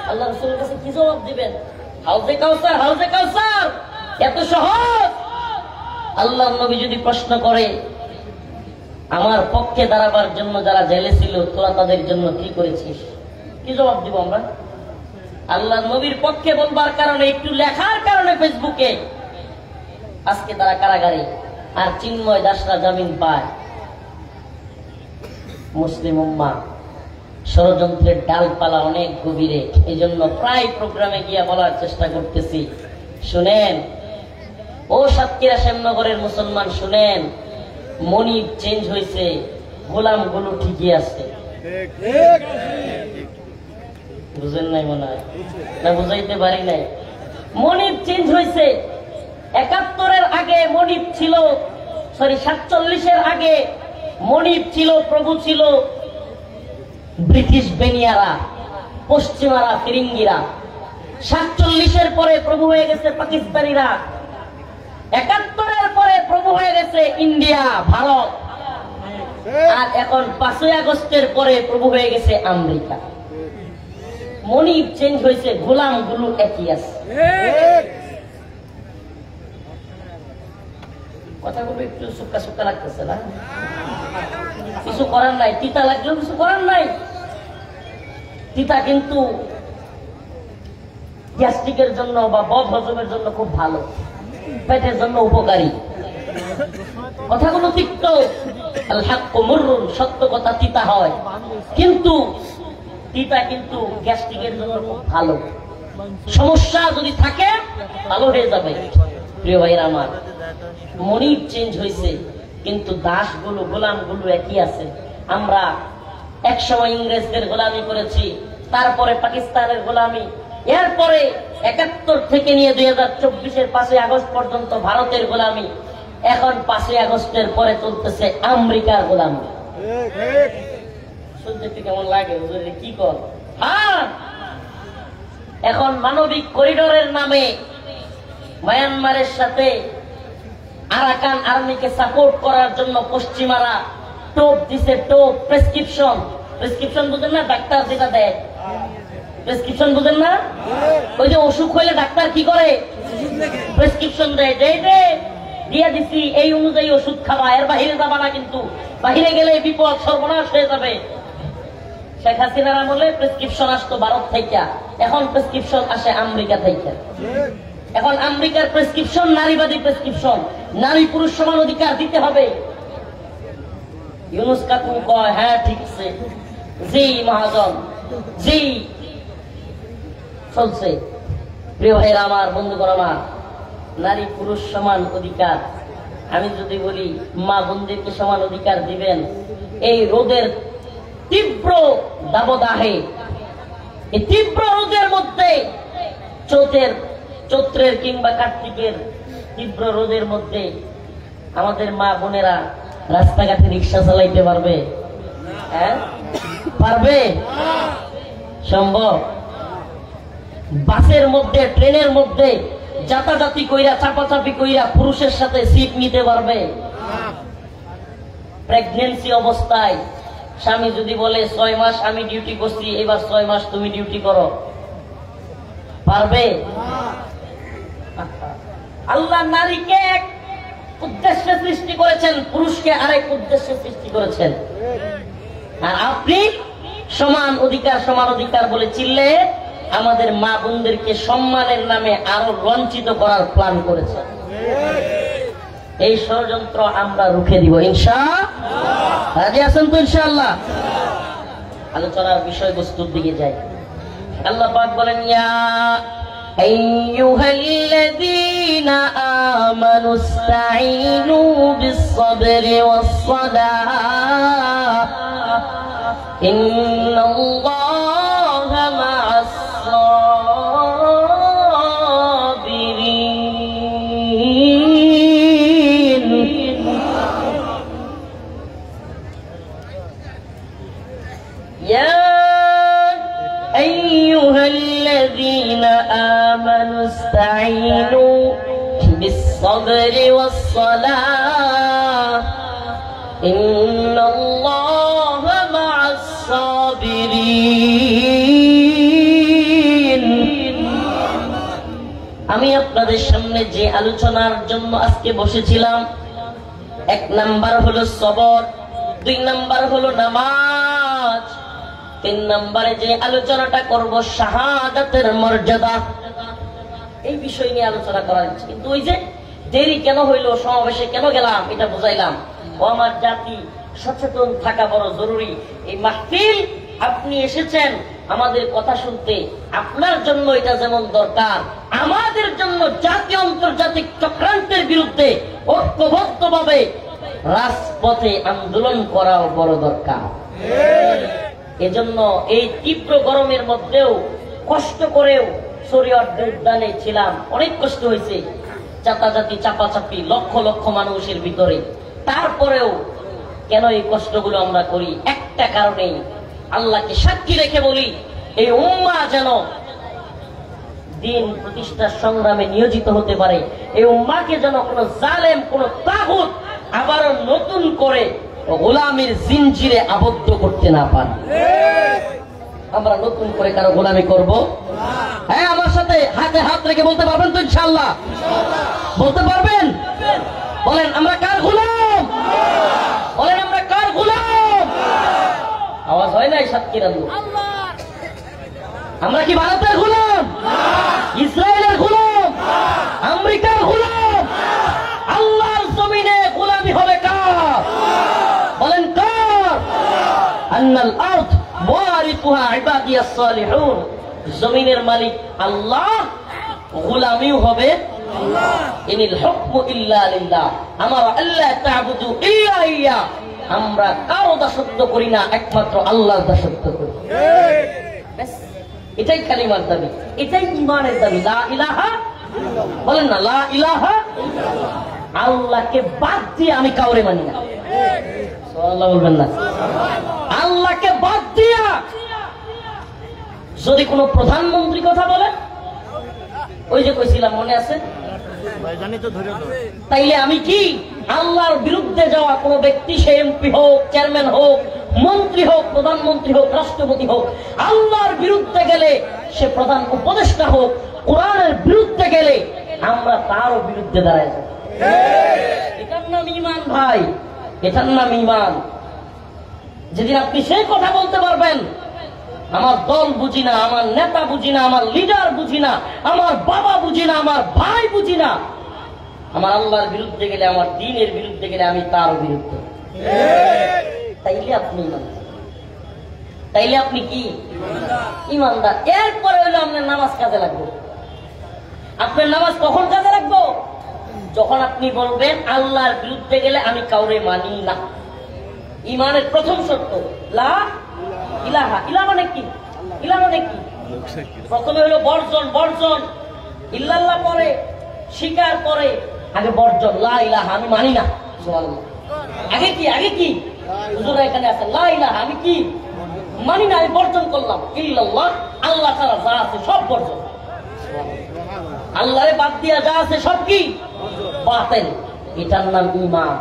আল্লাহ রাসূলের কাছে কি জবাব দিবেন? হাউজে কাউসার, হাউজে কাউসার এত সহজ? আল্লাহর নবী যদি প্রশ্ন করে, আমার পক্ষে দাঁড়াবার জন্য যারা জেলে ছিল তোরা তাদের জন্য কি করেছিস? কি জবাব দিব আমরা? আল্লাহর নবীর পক্ষে বলবার কারণে, একটু লেখার কারণে ফেসবুকে আজকে তারা কারাগারে, আর চিন্ময় দাসরা জামিন পায়। মুসলিম উম্মাহ ষড়যন্ত্রের ডালপালা অনেক গভীরে, এই জন্য প্রায় প্রোগ্রামে গিয়া বলার চেষ্টা করতেছি, শুনেন ও সাতক্ষীরা শ্যামনগরের মুসলমান, শুনেন, মনিব চেঞ্জ হয়েছে, গোলাম গুলো ঠিকই আছে। বুঝেন নাই মনে হয়, না বুঝাইতে পারি নাই। মনিব চেঞ্জ হয়েছে। ৭১-এর আগে মনিব ছিল, ৪৭-এর আগে মনিব ছিল, প্রভু ছিল ব্রিটিশ বেনিয়ারা, পশ্চিমারা, ফিরিঙ্গিরা। ৪৭-এর পরে প্রভু হয়ে গেছে পাকিস্তানিরা। ৭১-এর পরে প্রভু হয়ে গেছে ইন্ডিয়া, ভারত। আর এখন ৫ই আগস্টের পরে প্রভু হয়ে গেছে আমেরিকা। মনিব চেঞ্জ হয়েছে, গোলাম গুলো একই আছে। কথাগুলো একটু সুক্কা সুক্কা লাগতেছে না? কিছু করার নাই, তিতা লাগলেও কিছু করার নাই। তিতা কিন্তু গ্যাস্ট্রিকের জন্য বা বদ হজমের জন্য খুব ভালো, পেটের জন্য উপকারী। কথাগুলো তিক্ত, আল হাক্কু মুররুন, সত্য কথা তিতা হয়, কিন্তু তিতা কিন্তু গ্যাস্ট্রিকের জন্য খুব ভালো। সমস্যা যদি থাকে ভালো হয়ে যাবে। প্রিয় ভাইরা আমার, মনিব চেঞ্জ হয়েছে কিন্তু দাসগুলো, গোলামগুলো একই আছে। আমরা একসময় ইংরেজদের গোলামি করেছি, তারপরে পাকিস্তানের গোলামি, এরপরে ৭১ থেকে নিয়ে ২০২৪-এর ৫ই আগস্ট পর্যন্ত ভারতের গোলামি, এখন ৫ই আগস্টের পরে চলতেছে আমেরিকার গোলামি। শুনতে কেমন লাগে? কি কর? হ্যাঁ, এখন মানবিক করিডোরের নামে মায়ানমারের সাথে আরাকান আর্মিকে সাপোর্ট করার জন্য পশ্চিমারা টোপ দিছে, টোপ, প্রেসক্রিপশন। প্রেসক্রিপশন বুঝেন না? ডাক্তার যেটা দেয় প্রেসক্রিপশন, বুঝেন না? ওই যে অসুখ হইলে ডাক্তার কি করে? প্রেসক্রিপশন দেয়, দিয়ে দিছি, এই অনুযায়ী ওষুধ খাওয়া, এর বাহিরে যাবা না, কিন্তু বাহিরে গেলে বিপদ, সর্বনাশ হয়ে যাবে। শেখ হাসিনার আমলে প্রেসক্রিপশন আসতো ভারত থেকে, এখন প্রেসক্রিপশন আসে আমেরিকা থেকে। এখন আমেরিকার প্রেসক্রিপশন নারীবাদী প্রেসক্রিপশন, নারী পুরুষ সমান অধিকার দিতে হবে। ইউনুস কাকু কয়, হ্যাঁ ঠিক আছে, জি মহাজন, জি চলছে। প্রিয় ভাইরা আমার, বন্ধুগণ আমার, নারী পুরুষ সমান অধিকার। আমি যদি বলি মা বোনদেরকে সমান অধিকার দিবেন, এই রোদের তীব্র দাবদাহে, এই তীব্র রোদের মধ্যে, চৈত্রের কিংবা কার্তিকের তীব্র রোদের মধ্যে আমাদের মা বোনেরা রাস্তাঘাটে রিক্সা চালাইতে পারবে? হ্যাঁ, পারবে? সম্ভব? বাসের মধ্যে, ট্রেনের মধ্যে যাতাযাতি কইরা, চাপাচাপি কইরা পুরুষের সাথে সিট নিতে পারবে? প্রেগন্যান্সি অবস্থায় স্বামী যদি বলে ৬ মাস আমি ডিউটি করছি, এবার ৬ মাস তুমি ডিউটি করো, পারবে? আল্লাহ নারীকে এক উদ্দেশ্যে সৃষ্টি করেছেন, পুরুষকে আরেক উদ্দেশ্যে সৃষ্টি করেছেন। আর আপনি সমান অধিকার, সমান অধিকার বলে চিল্লে আমাদের মা বোনদেরকে সম্মানের নামে আরো বঞ্চিত করার প্ল্যান করেছেন। এই ষড়যন্ত্র আমরা রুখে দিব ইনশাআল্লাহ। রাজি আছেন তো ইনশাআল্লাহ? আলোচনার বিষয়বস্তুর দিকে যাই। আল্লাহ পাক বলেন, ইয়া আইয়ুহাল্লাযীনা আমানু ইসতাঈনু বিস-সাবরি ওয়াস-সালাহ ইন্নাল্লাহা মা'আস-সাবিরিন। ইয়া أيها الذين آمنوا استعينوا بالصبر والصلاة إن الله مع الصابرين। আমি আপনাদের সামনে যে আলোচনার জন্য আজকে বসেছিলাম, 1 নাম্বার হলো সবর, 2 নাম্বার হলো নামাজ, 3 নম্বরে যে আলোচনাটা করব শাহাদাতের মর্যাদা। এই বিষয় নিয়ে আলোচনা করা হচ্ছে, কিন্তু ওই যে দেরি কেন হইলো, সমাবেশে কেন গেলাম, এটা বুঝাইলাম। ও আমার জাতি, সচেতন থাকা বড় জরুরি। এই মাহফিল আপনি এসেছেন আমাদের কথা শুনতে, আপনার জন্য এটা যেমন দরকার, আমাদের জন্য জাতীয় আন্তর্জাতিক চক্রান্তের বিরুদ্ধে ঐক্যবদ্ধভাবে রাজপথে আন্দোলন করাও বড় দরকার। এজন্য এই তীব্র গরমের মধ্যেও কষ্ট করেও শরীয়তের উদ্যানে ছিলাম, অনেক কষ্ট হয়েছে, চাপাচাপি চাপাচাপি লক্ষ লক্ষ মানুষের ভিতরে। তারপরেও কেন এই কষ্টগুলো আমরা করি? একটা কারণেই, আল্লাহকে সাক্ষী রেখে বলি, এই উম্মাহ যেন দিন প্রতিষ্ঠার সংগ্রামে নিয়োজিত হতে পারে। এই উম্মাহকে যেন কোনো জালেম, কোনো তাগুত আবারও নতুন করে গোলামীর জিনজিরে আবদ্ধ করতে না পারে। আমরা নতুন করে কারো গোলামি করব? হ্যাঁ, আমার সাথে হাতে হাত রেখে বলতে পারবেন তো ইনশাআল্লাহ? বলতে পারবেন? বলেন আমরা কার গোলাম? বলেন আমরা কার গোলাম? আওয়াজ হয় নাই সাতক্ষীরা? আমরা কি ভারতের গোলাম? ইসরায়েলের গোলাম? আমেরিকার গোলাম? আল্লাহর জমিনে গোলামি হবে কার? বলেন কার? আন্নাল আরদ ওয়ারিসুহা ইবাদিয়াস সালিহুন। জমিনের মালিক আল্লাহ, গোলামিও হবে আল্লাহ। ইনিল হুকমু ইল্লা লিল্লাহ, আমরা আল্লাহ তা'বুদু ইল্লা ইয়া, আমরা কারো দাসত্ব করি না, একমাত্র আল্লাহর দাসত্ব করি। ব্যাস, এটাই কালিমার দাবি, এটাই ঈমানের দাবি। লা ইলাহা ইল্লাল্লাহ, বলেন না লা ইলাহা ইল্লাল্লাহ। আল্লাহকে বাদ দিয়ে আমি কাউরে মানি না। সুবহানাল্লাহ বলবেন না? আল্লাহকে বাদ দিয়া যদি কোনো প্রধানমন্ত্রী কথা বলে, ওই যে কইছিলাম মনে আছে, তাইলে আমি কি আল্লাহর বিরুদ্ধে যাওয়া কোন ব্যক্তি, সে এমপি হোক, চেয়ারম্যান হোক, মন্ত্রী হোক, প্রধানমন্ত্রী হোক, রাষ্ট্রপতি হোক, আল্লাহর বিরুদ্ধে গেলে, সে প্রধান উপদেষ্টা হোক, কোরআনের বিরুদ্ধে গেলে আমরা তারও বিরুদ্ধে দাঁড়ায় যাব। এটার নাম ঈমান ভাই, এটার নাম ঈমান। যেদিন আপনি সেই কথা বলতে পারবেন, আমার দল বুঝি না, আমার নেতা বুঝি না, আমার লিডার বুঝি না, আমার বাবা বুঝি না, আমার ভাই বুঝি না, আমার আল্লাহর বিরুদ্ধে গেলে, আমার দ্বীনের বিরুদ্ধে গেলে আমি তার বিরুদ্ধে, তাইলে আপনি ইমানদার। তাইলে আপনি কি ইমানদার? এরপরে হইলো আপনার নামাজ কাজে লাগবে। আপনার নামাজ কখন কাজে লাগবে? যখন আপনি বলবেন আল্লাহর বিরুদ্ধে গেলে আমি কাউরে মানি না। ইমানের প্রথম শর্ত লা ইলাহা। ইলাহা মানে কি? ইলাহা মানে কি? প্রথমে হলো বর্জন, বর্জন। ইল্লাল্লাহ পরে, স্বীকার করে, আগে বর্জন, লা ইলাহা আমি মানি না। সুবহানাল্লাহ। আগে কি? আগে কি? হুজুরা এখানে আছে, লা ইলাহা আমি কি মানি না, আমি বর্জন করলাম। ইল্লাল্লাহ, আল্লাহ ছাড়া যা আছে সব বর্জন। আল্লাহরে বাদ দিয়া যা আছে সব কি? বাতিল। এটার নাম ঈমান।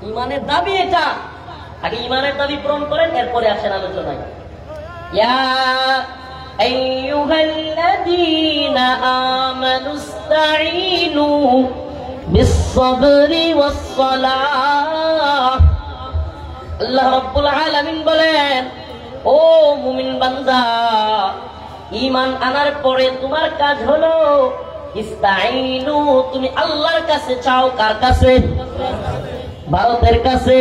ঈমানের দাবি এটা। আগে ঈমানের দাবি পূরণ করেন, এরপরে আসেন আলোচনায়। ইয়া আইয়ুহাল্লাযীনা আমানুস্তাঈনু বিস-সাবরি ওয়াস-সালাহ। আল্লাহ রাব্বুল আলামিন বলেন, ও মুমিন বান্দা, ঈমান আনার পরে তোমার কাজ হলো ইস্তাইনু, তুমি আল্লাহর কাছে চাও। কার কাছে? ভারতের কাছে,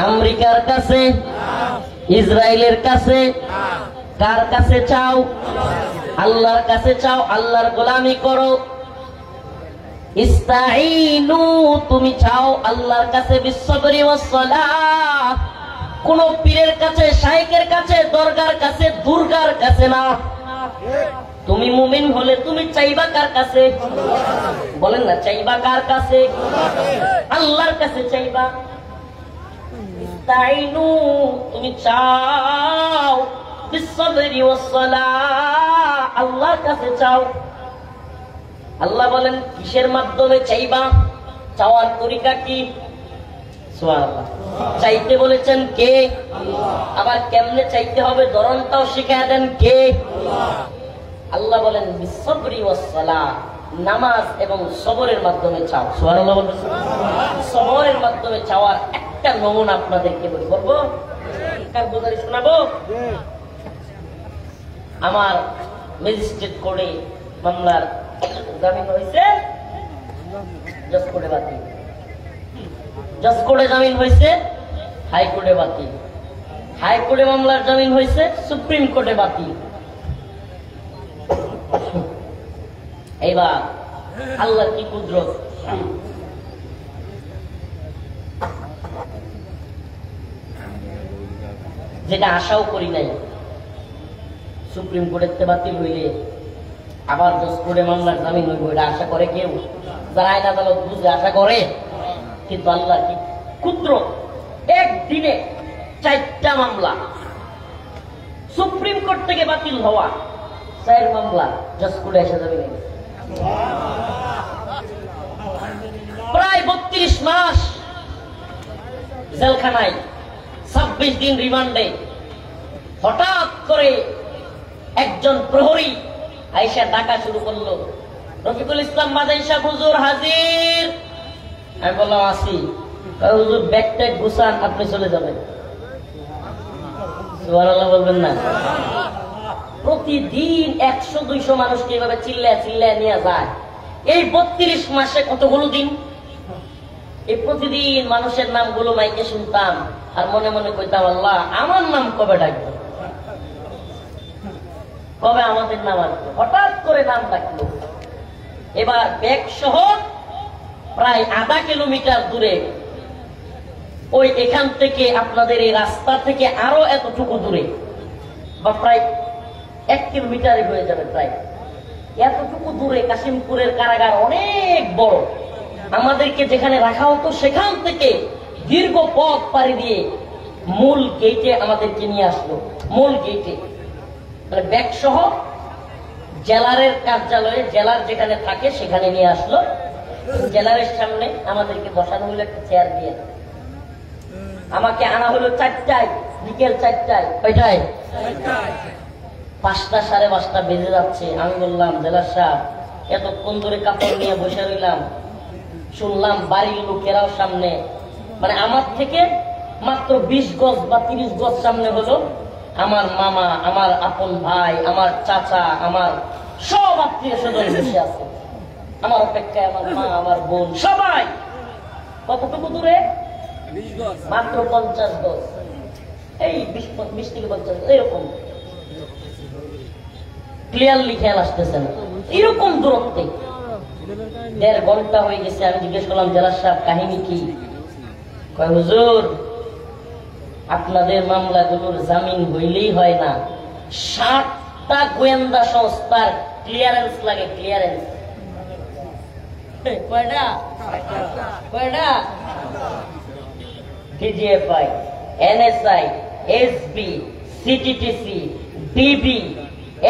আমেরিকার কাছে, ইসরায়েলের কাছে। কার কাছে চাও? আল্লাহর কাছে চাও, আল্লাহর গোলামি করো। ইস্তাইনু, তুমি চাও আল্লাহর কাছে বিসসবরি ওয়াসসালাহ। কোন পীরের কাছে, শাইখের কাছে, দরগার কাছে, দুর্গার কাছে না। তুমি মুমিন হলে তুমি চাইবা কার কাছে? বলেন না, চাইবা কার কাছে? আল্লাহর কাছে চাইবা। ইস্তাইনু, তুমি চাও বিসসবরি ওয়াসসালাহ, আল্লাহর কাছে চাও। আল্লাহ বলেন কিসের মাধ্যমে চাইবা? চাওয়ার তরিকা কি? সুবহানাল্লাহ। চাইতে বলেছেন কে? আবার কেমনে চাইতে হবে ধরনটাও শিখায় দেন কে? আল্লাহ বলেন বিসসবরি ওয়াসসালাহ, নামাজ এবং সবরের মাধ্যমে চাও। সুবহানাল্লাহ বলেন। সবরের মাধ্যমে চাওয়ার একটা নমুনা আপনাদেরকে বলবো, কার বুঝারি শোনাবো। আমার ম্যাজিস্ট্রেট কোর্টে মামলার জামিন হয়েছে, জজ কোর্টে বাতিল। জজ কোর্টে জামিন হয়েছে, হাইকোর্টে বাতিল। হাইকোর্টে মামলার জামিন হয়েছে, সুপ্রিম কোর্টে বাতিল। এইবার আল্লাহর কি কুদরত! যেটা আশাও করি নাই, সুপ্রিম কোর্টের বাতিল হইলে আবার জজ কোর্টে মামলার জামিন হইব, এটা আশা করে কেউ? যারা আইন আদালত বুঝে আশা করে। কিন্তু আল্লাহ কি কুদরত! একদিনে 4টা মামলা সুপ্রিম কোর্ট থেকে বাতিল হওয়া, 4 মামলা জজ কোর্টে এসে যাবে। প্রায় 32 মাস জেলখানায়, 26 দিন রিমান্ডে। হঠাৎ করে একজন প্রহরী আয়েশা ডাকা শুরু করলো, রফিকুল ইসলাম মাদানী সাহেব হুজুর হাজির। আমি বললাম আসি। হুজুর ব্যাগ ট্যাগ গুছান, আপনি চলে যাবেন। সুবহানাল্লাহ বলবেন না? প্রতিদিন 100-200 মানুষকে এভাবে চিল্লায় চিল্লায় নিয়ে যায়। এই 32 মাসে কতগুলো দিন! এই প্রতিদিন মানুষের নামগুলো মাইকে শুনতাম আর মনে মনে কইতাম, আল্লাহ আমার নাম কবে ডাকবে, কবে আমাদের নাম আসবে। হঠাৎ করে নাম ডাকলো। এবার ব্যাগ সহ প্রায় আধা কিলোমিটার দূরে, ওই এখান থেকে আপনাদের এই রাস্তা থেকে আরো এতটুকু দূরে, বা প্রায় 1 কিলোমিটারই হয়ে যাবে, প্রায় এতটুকু দূরে কাশিমপুরের কারাগার অনেক বড়। আমাদেরকে যেখানে রাখা হতো সেখান থেকে দীর্ঘ পথ পাড়ি দিয়ে মূল গেটে আমাদেরকে নিয়ে আসলো। মূল গেটে মানে ব্যাগ সহ জেলারের কার্যালয়ে, জেলার যেখানে থাকে সেখানে নিয়ে আসলো। জেলারের সামনে আমাদেরকে বসানো হলো একটা চেয়ার দিয়ে। আমাকে আনা হলো 4টায়, বিকেল 4টায়। কয়টায়? 5টা 5:30 বেজে যাচ্ছে। আমি বললাম, জেলার সাহেব এতক্ষণ ধরে কাপড় নিয়ে বসে রইলাম, শুনলাম বাড়ির লোকেরাও সামনে, মানে আমার থেকে মাত্র 20 গজ বা 30 গজ সামনে হলো আমার মামা, আমার আপন ভাই, আমার চাচা, আমার সব আত্মীয় স্বজন বসে আছে আমার অপেক্ষায়। আমার মা, আমার বোন, সবাই। কতটুকু দূরে? মাত্র 50 গজ। এই 20 থেকে 50 এরকম ক্লিয়ারলি খেয়াল আসতেছে না। এরকম দূরত্বে 1.5 ঘন্টা হয়ে গেছে। আমি জিজ্ঞেস করলাম, জেলার সাহেব কাহিনী কি? কয়, হুজুর আপনাদের মামলাগুলোর জামিন হইলেই হয় না, 7টা গোয়েন্দা সংস্থার ক্লিয়ারেন্স লাগে। ক্লিয়ারেন্স কয়টা? কয়টা? DGFI, NSI, SB, CTTC, DB,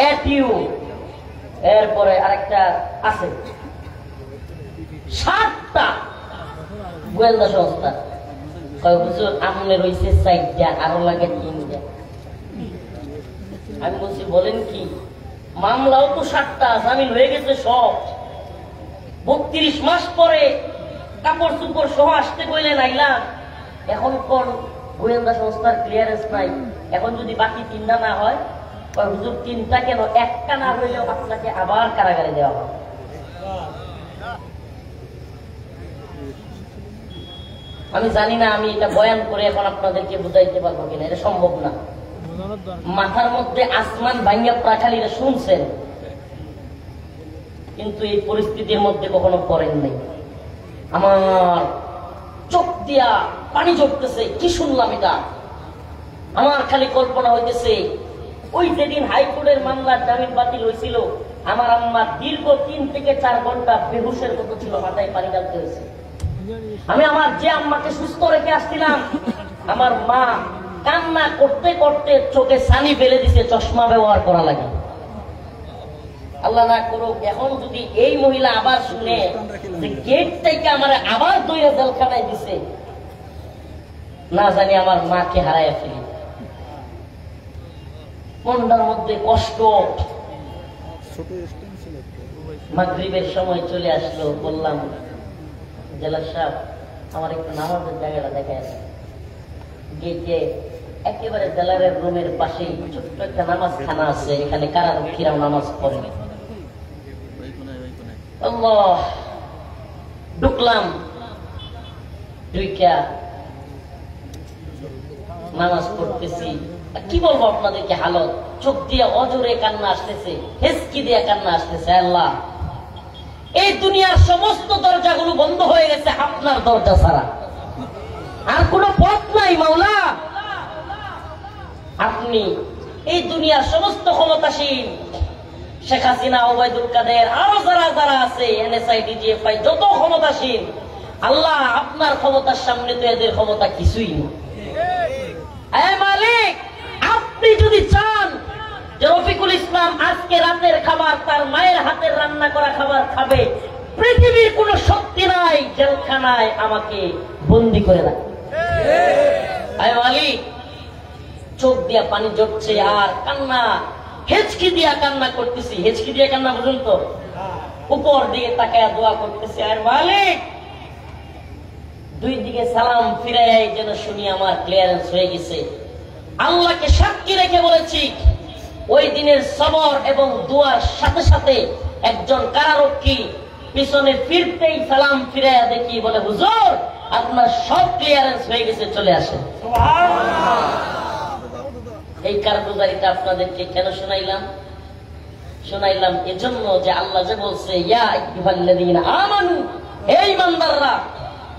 ATU, এরপরে আরেকটা আছে। 7টা গোয়েন্দা সংস্থা। আমনে রয়েছে 4টা, আরো লাগে 3টা। আমি বলছি, বলেন কি? মামলাও তো 7টা, জামিন হয়ে গেছে সব। 32 মাস পরে কাপড় চুপড় সহ আসতে কইলেন, আইলাম। এখন কোন গোয়েন্দা সংস্থার ক্লিয়ারেন্স নাই। এখন যদি বাকি 3টা না হয় হুজুর তিনটা কেন, একটা না হইলেও আপনাকে আবার কারাগারে দেওয়া হবে। আমি জানি না আমি এটা বয়ান করে এখন আপনাদেরকে বুঝাইতে পারবো কিনা, এটা সম্ভব না। মাথার মধ্যে আসমান ভাঙ্গা প্রাখালীরা শুনছেন, কিন্তু এই পরিস্থিতির মধ্যে কখনো পড়েন নাই। আমার চোখ দিয়া পানি ঝরতেছে, কি শুনলাম এটা। আমার খালি কল্পনা হইতেছে, ওই যেদিন হাইকোর্টের মামলার জামিন বাতিল হয়েছিল, আমার আম্মা দীর্ঘ 3 থেকে 4 ঘন্টা বেহুশের মতো ছিল, মাথায় পানি ঢালতে হয়েছে। আমি আমার যে আম্মাকে সুস্থ রেখে আসছিলাম, আমার মা কান্না করতে করতে চোখে ছানি ফেলে দিছে, চশমা ব্যবহার করা লাগে। আল্লাহ না করুক এখন যদি এই মহিলা আবার শুনে যে গেট থেকে আমার আবার 2 জেলখানায় দিছে, না জানি আমার মাকে হারাইয়া ফেলি। মনটার মধ্যে কষ্ট। মাগরিবের সময় চলে আসলো, বললাম জেলার সাহেব আমার একটু নামাজের জায়গাটা দেখা আছে। গেটে একেবারে জেলারের রুমের পাশেই ছোট্ট একটা নামাজ খানা আছে, এখানে কারারক্ষীরাও নামাজ পড়ে। আল্লাহ, ঢুকলাম, ঢুইকা নামাজ পড়তেছি। কি বলবো আপনাদেরকে হালত, চোখ দিয়ে অজরে কান্না আসতেছে, হেসকি দিয়ে কান্না আসতেছে। আল্লাহ, এই দুনিয়ার সমস্ত দরজাগুলো বন্ধ হয়ে গেছে আপনার দরজা ছাড়া, আর কোনো পথ নাই মাওলা। আপনি এই দুনিয়ার সমস্ত ক্ষমতাসীন, শেখ হাসিনা, ওবায়দুল কাদের, আরো যারা যারা আছে, NSI, DGFI, যত ক্ষমতাসীন, আল্লাহ আপনার ক্ষমতার সামনে তো এদের ক্ষমতা কিছুই না। মালিক, আপনি যদি চান যে রফিকুল ইসলাম আজকে রাতের খাবার তার মায়ের হাতের রান্না করা খাবার খাবে, পৃথিবীর কোন শক্তি নাই জেলখানায় আমাকে বন্দি করে রাখে। মালিক, চোখ দিয়া পানি ঝরছে আর কান্না, হেঁচকি দিয়া কান্না করতেছি। হেঁচকি দিয়া কান্না বুঝুন তো, উপর দিকে তাকায় দোয়া করতেছি। আর মালিক, 2 দিকে সালাম ফিরাই যেন শুনি আমার ক্লিয়ারেন্স হয়ে গেছে। আল্লাহকে সাক্ষী রেখে বলেছি, ওই দিনের সবর এবং দোয়ার সাথে সাথে একজন কারারক্ষী পিছনে ফিরতেই সালাম ফিরাইয়া দেখি বলে, হুজুর আপনার সব ক্লিয়ারেন্স হয়ে গেছে, চলে আসেন। এই কারগুজারিটা আপনাদেরকে কেন শোনাইলাম এজন্য যে আল্লাহ যে বলছে, ইয়া আইয়ুহাল্লাযীনা আমানু, এই ইমানদাররা,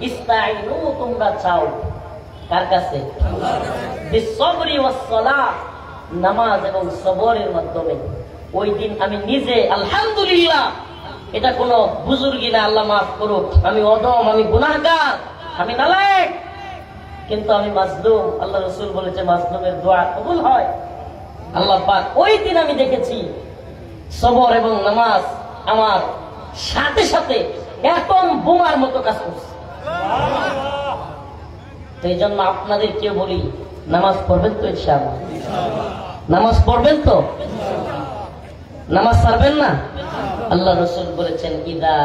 ইস্তাঈনু, তোমরা চাও কার কাছে? বিসসবরি ওয়াস সালাহ, নামাজ এবং সবরের মাধ্যমে। ওই দিন আমি নিজে আলহামদুলিল্লাহ, এটা কোনো বুজুর্গি না, আল্লাহ মাফ করুক, আমি অদম, আমি গুনাহগার, আমি নালায়েক, কিন্তু আমি মাজলুম। আল্লাহ রাসূল বলেছে মাজলুমের দোয়া কবুল হয়। আল্লাহ পাক ওই দিন আমি দেখেছি সবর এবং নামাজ আমার সাথে সাথে এটম বোমার মতো কাজ করছে। তো এই জন্য আপনাদেরকে বলি, নামাজ পড়বেন তো ইনশাআল্লাহ? নামাজ পড়বেন তো? নামাজ ছাড়বেন না? আল্লাহ রাসূল বলেছেন, ইদা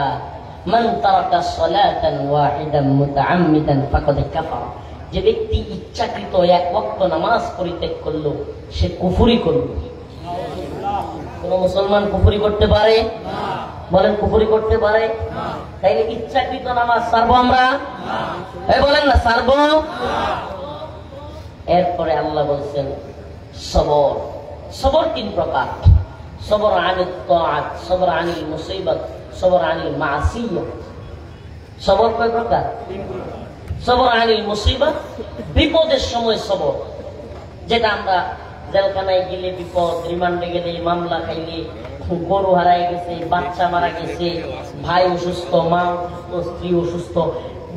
মান তারাকা সালাতান ওয়াহিদান মুতাআম্মিদান ফাকাদ কাফারা, যে ব্যক্তি ইচ্ছাকৃত 1 ওয়াক্ত নামাজ পরিত্যাগ করলো, সে কুফরি করলো। কোন মুসলমান কুফরি করতে পারে? বলেন, কুফরি করতে পারে? তাইলে ইচ্ছাকৃত নামাজ ছাড়বো আমরা? বলেন না, ছাড়বো? এরপরে আল্লাহ বলছেন সবর। সবর 3 প্রকার: সবর আনিত তাআত, সবর আনিল মুসিবত, সবর আনিল মাসিয়াত। সবর কয় প্রকার? সবর আনিল মুসিবত, বিপদের সময় সবর, যেটা আমরা জেলখানায় গেলে বিপদ, রিমান্ডে গেলে, মামলা খাইলে, গরু হারাই গেছে, বাচ্চা মারা গেছে, ভাই অসুস্থ, মা অসুস্থ, স্ত্রী অসুস্থ,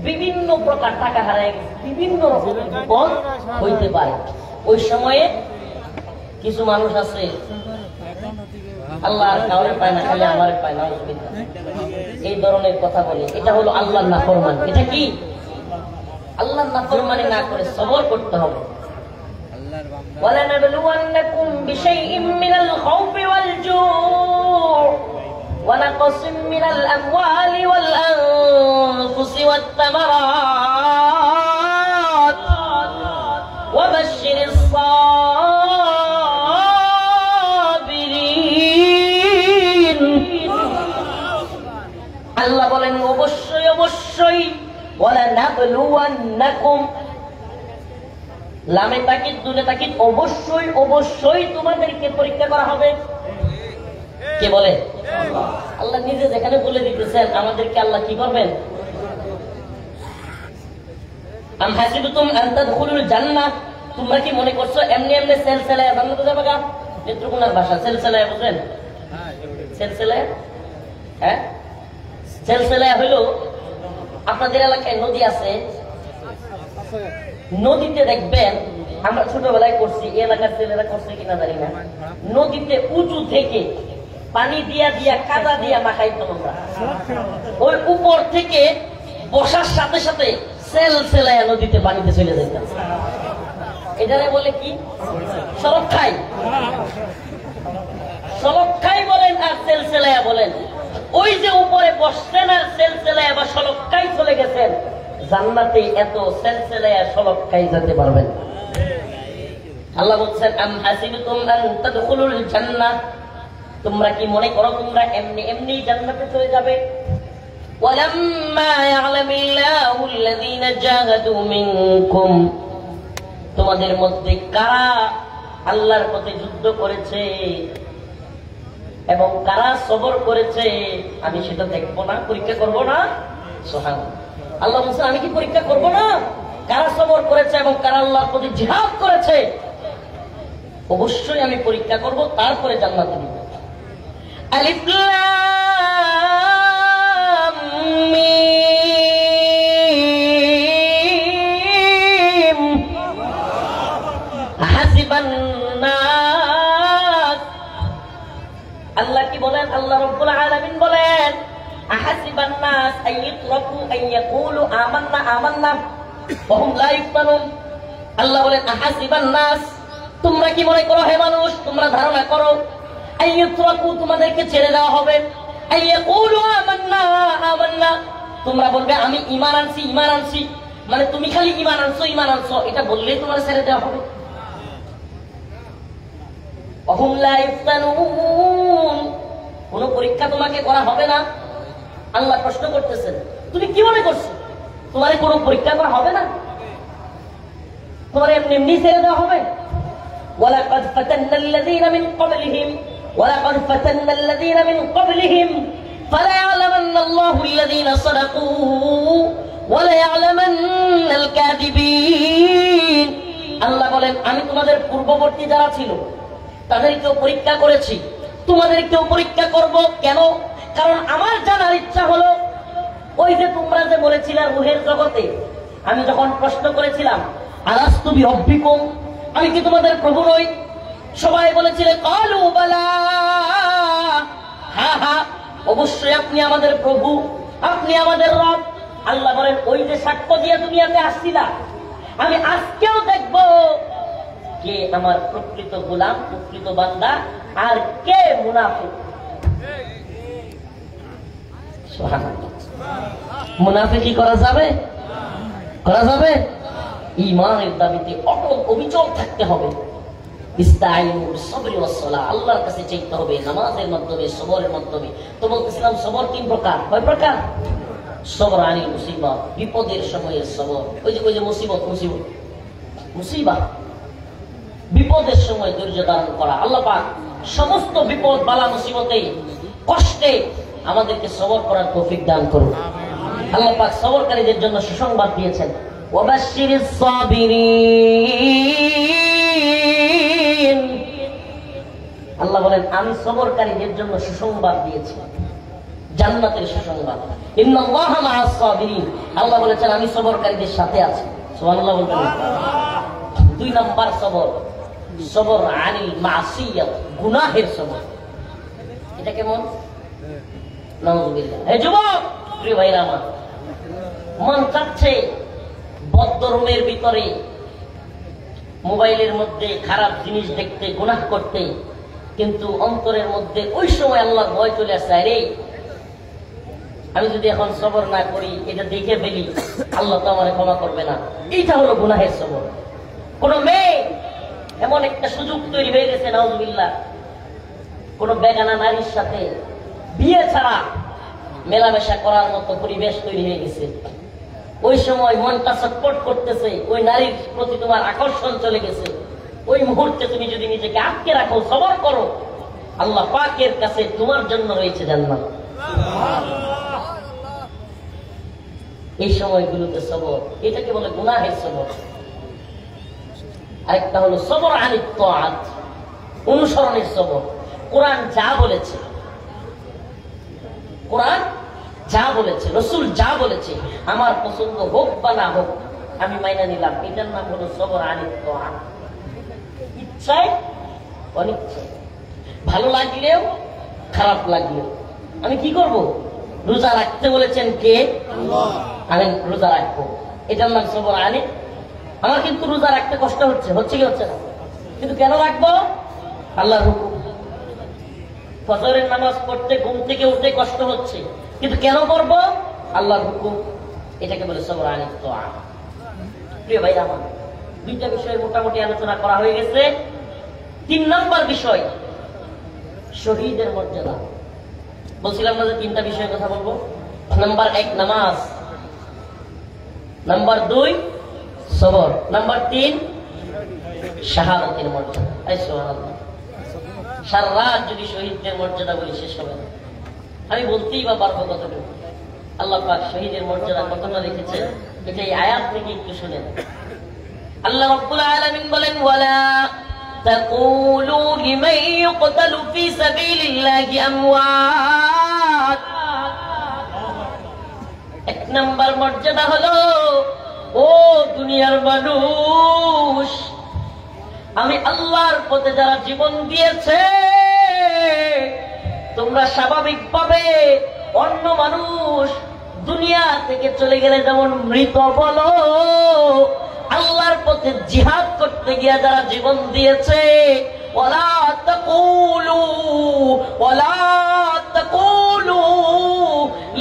বিভিন্ন প্রকার টাকা হারাই গেছে, বিভিন্ন রকমের বিপদ হইতে পারে। ওই সময়ে কিছু মানুষ আছে, আল্লাহ আর কাউরে পায় না, খালি আমারে পায় না, এই ধরনের কথা বলে। এটা হলো আল্লাহর নাফরমানি। এটা কি? আল্লাহর নাফরমানি না করে সবর করতে হবে। وَلَنَبْلُوَنَّكُمْ بِشَيْءٍ مِّنَ الْخَوْفِ وَالْجُوعِ وَنَقْصٍ مِّنَ الْأَمْوَالِ وَالْأَنفُسِ وَالثَّمَرَاتِ وَبَشِّرِ الصَّابِرِينَ আল্লাহ বলেন অবশ্যই অবশ্যই ওয়ালা নাবলুওয়ান্নাকুম, লামে তাকিদ দুলে তাকিদ, অবশ্যই অবশ্যই তোমাদেরকে পরীক্ষা করা হবে। কে বলে? আল্লাহ নিজে যেখানে বলে দিতেছেন আমাদেরকে আল্লাহ কি করবেন? আম হাসিবতুম আন তাদখুলুল জান্নাহ, তোমরা কি মনে করছো এমনি এমনি সেলসেলায় জান্নাতে যাবে? গা নেত্রকোনার ভাষা সেলসেলায় বুঝেন? সেলসেলায়, হ্যাঁ, সেলসেলায় হইল আপনাদের এলাকায় নদী আছে, নদীতে দেখবেন, আমরা ছোটবেলায় করছি, এই এলাকার ছেলেরা করছে কিনা জানি না, নদীতে উঁচু থেকে পানি দিয়া দিয়া কাদা দিয়া মাখাইতো আমরা, ওই উপর থেকে বসার সাথে সাথে সেলসেলায় নদীতে পানিতে চলে যেতাম। এটারে বলে কি? সড়ক খাই, সড়ক খাই বলেন আর সেলসেলায়া বলেন। ওই যে উপরে বসছেন আর সেলসেলায়া বা সড়ক খাই চলে গেছেন, জান্নাতে এত সেলসেলায়া সড়ক খাই যেতে পারবেন। আল্লাহ বলছেন আম হাসিবতুম আন তাদখুলুল জান্নাহ, তোমরা কি মনে করো তোমরা এমনি এমনি জান্নাতে চলে যাবে? ওয়ালাম্মা ইয়ালামিল্লাহু আল্লাযীনা জাহাদু মিনকুম, তোমাদের মধ্যে কারা আল্লাহর পথে যুদ্ধ করেছে এবং কারা সবর করেছে আমি সেটা দেখবো না, পরীক্ষা করব না? সুবহানাল্লাহ। আল্লাহ বলছেন আমি কি পরীক্ষা করব না? কারা সবর করেছে এবং কারা আল্লাহর পথে জিহাদ করেছে অবশ্যই আমি পরীক্ষা করব, তারপরে জান্নাতে দিব। আলিফ লাম মিম, হাসিবান নাস, আল্লাহ কি বলেন? আল্লাহ রাব্বুল আলামিন বলেন আহাসিবান নাস আইয়ুতরাকু আইয়াকুলু আমান্না আমান্না ওয়া হুম লা ইফতানুন। আল্লাহ বলেন আহাসিবান নাস, তোমরা কি মনে করো হে মানুষ, তোমরা ধারণা করো আইয়ুতরাকু, তোমাদেরকে ছেড়ে দেওয়া হবে, আইয়াকুলু আমান্না আমান্না, তোমরা বলবে আমি ঈমান আনছি ঈমান আনছি, মানে তুমি খালি ঈমান আনছো ঈমান আনছো এটা বললেই তোমার ছেড়ে দেওয়া হবে? ওয়া হুম লা ইফতানুন, কোন পরীক্ষা তোমাকে করা হবে না। আল্লাহ প্রশ্ন করতেছেন তুমি কি মনে করছো তোমার কোনো পরীক্ষা করা হবে না? তোমার এমনি এমনি ছেড়ে দেওয়া হবে? ওয়ালাকাদ ফাতান্নাল্লাযীনা মিন ক্বাবলিহিম ওয়ালাকাদ ফাতান্নাল্লাযীনা মিন ক্বাবলিহিম ফালায়ালামান্নাল্লাহু আল্লাযীনা সাদাকু ওয়ালা ইয়ালামান্নাল কাযিবিন। আল্লাহ বলেন আমি তোমাদের পূর্ববর্তী যারা ছিল তাদেরকেও পরীক্ষা করেছি, তোমাদেরকেও পরীক্ষা করব। কেন? কারণ আমার জানার ইচ্ছা হলো ওই যে তোমরা যে বলেছিলে রূহের জগতে, আমি যখন প্রশ্ন করেছিলাম আলাস্তু বিরব্বিকুম, আমি কি তোমাদের প্রভু নই? সবাই বলেছিলে কালু বালা, হ্যাঁ হ্যাঁ অবশ্যই আপনি আমাদের প্রভু, আপনি আমাদের রব। আল্লাহ বলেন ওই যে সাক্ষ্য দিয়ে দুনিয়াতে আসছিলা, আমি আজকেও দেখব কে আমার প্রকৃত গোলাম, প্রকৃত বান্দা, আর কে মুনাফিক। মুনাফিকি করা যাবে? করা যাবে? ঈমানের দাবিতে অটল অবিচল থাকতে হবে। ইস্তাঈনু বিস-সাবরি ওয়াস-সালাহ, আল্লাহর কাছে চাইতে হবে নামাজের মাধ্যমে, সবরের মাধ্যমে। তো বলতেছিলাম সবর তিন প্রকার। কয় প্রকার? সবর আনিল মুসিবত, বিপদের সময়ের সবর। ওই যে মুসিবত মুসিবত মুসিবা, বিপদের সময় ধৈর্য ধারণ করা। আল্লাহ পাক সমস্ত বিপদ বালা মুসিবতে কষ্টে আমাদেরকে সবর করার তৌফিক দান করুন। আল্লাহ পাক সবরকারীদের জন্য সুসংবাদ দিয়েছেন, ওয়াবাশশিরিস সাবিরিন। আল্লাহ বলেন আমি সবরকারীদের জন্য সুসংবাদ দিয়েছি, জান্নাতের সুসংবাদ। ইন্নাল্লাহা মা'আস সাবিরিন, আল্লাহ বলেছেন আমি সবরকারীদের সাথে আছি। সুবহানাল্লাহ বলবেন। দুই নাম্বার সবর, সবর আনিল মাসিয়াত, গুনাহের সবর। এটা কেমন? নাউযুবিল্লাহ। হে যুবক, প্রিয় ভাইরা আমার, মন চাচ্ছে বদ্ধরুমের ভিতরে মোবাইলের মধ্যে খারাপ জিনিস দেখতে, গুনাহ করতে, কিন্তু অন্তরের মধ্যে ওই সময় আল্লাহর ভয় চলে আসে, রে আমি যদি এখন সবর না করি, এটা দেখে ফেলি, আল্লাহ তো আমার ক্ষমা করবে না। এইটা হলো গুনাহের সবর। কোন মেয়ে এমন একটা সুযোগ তৈরি হয়ে গেছে, নাউযুবিল্লাহ, কোন বেগানা নারীর সাথে বিয়ে ছাড়া মেলামেশা করার মতো পরিবেশ তৈরি হয়ে গেছে। ওই সময় মনটা ছটফট করতেছে, ওই নারীর প্রতি তোমার আকর্ষণ চলে গেছে। ওই মুহূর্তে তুমি যদি নিজেকে আটকে রাখো, সবর করো, আল্লাহ পাকের কাছে তোমার জন্য রয়েছে জান্নাত। এই সময়গুলোতে সবর, এটাকে বলে গুনাহের সবর। আরেকটা হলো সবর আনিত তাআত, অনুসরণের সবর। কোরআন যা বলেছে, কোরআন যা বলেছে, রাসূল যা বলেছে, আমার পছন্দ হোক বা না হোক, আমি মাইনা নিলাম, এটার নাম হলো সবর আনিত তাআত। ইচ্ছায় অনিচ্ছায়, ভালো লাগলেও খারাপ লাগলেও আমি কি করব? রোজা রাখতে বলেছেন কে? আল্লাহ। আমি রোজা রাখবো, এটার নাম সবর আনিত। আমার কিন্তু রোজা রাখতে কষ্ট হচ্ছে, হচ্ছে কি হচ্ছে না? কিন্তু কেন রাখবো? আল্লাহর হুকুম। ফজরের নামাজ পড়তে ঘুম থেকে উঠে কষ্ট হচ্ছে, কিন্তু কেন করবো? আল্লাহর হুকুম। এটাকে বলে সবর আনিত তাআত। প্রিয় ভাই আমার, দুইটা বিষয় মোটামুটি আলোচনা করা হয়ে গেছে। 3 নম্বর বিষয় শহীদের মর্যাদা। বলছিলাম না যে 3টা বিষয়ের কথা বলবো। নাম্বার 1 নামাজ, নাম্বার 2 সবর, নাম্বার 3 শাহাদাতের মর্যাদা। সুবহানাল্লাহ, সারা রাত যদি শহীদদের মর্যাদা বলি শেষ হবে না। আমি বলতেই বা পারবো কতটুকু। আল্লাহ পাক শহীদের মর্যাদা কতটা রেখেছেন, এটা এই আয়াত থেকে একটু শুনেন। আল্লাহ রাব্বুল আলামিন বলেন, ওয়ালা তাকুলু লিমান ইউকতালু ফি সাবিলিল্লাহি আমওয়াত। 1 নাম্বার মর্যাদা হলো, ও দুনিয়ার মানুষ, আমি আল্লাহর পথে যারা জীবন দিয়েছে, তোমরা স্বাভাবিকভাবে অন্য মানুষ দুনিয়া থেকে চলে গেলে যেমন মৃত বলো, আল্লাহর পথে জিহাদ করতে গিয়ে যারা জীবন দিয়েছে, ওয়ালা তাকুলু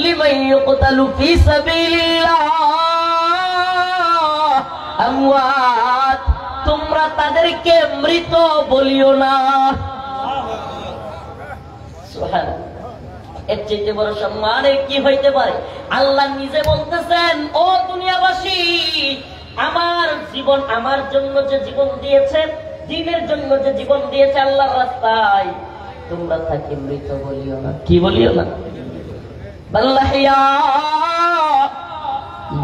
লিমান ইউকতালু ফি সাবিলিল্লাহ আমওয়াত। তোমরা তাদেরকে মৃত বলিও না। সুবহানাল্লাহ, এর চাইতে বড় সম্মানের কি হইতে পারে? আল্লাহ নিজে বলতেছেন, ও দুনিয়াবাসী, আমার জীবন, আমার জন্য যে জীবন দিয়েছে, দ্বীনের জন্য যে জীবন দিয়েছে আল্লাহর রাস্তায়, তোমরা তাকে মৃত বলিও না। কি বলিও না? বাল্লাহিয়া,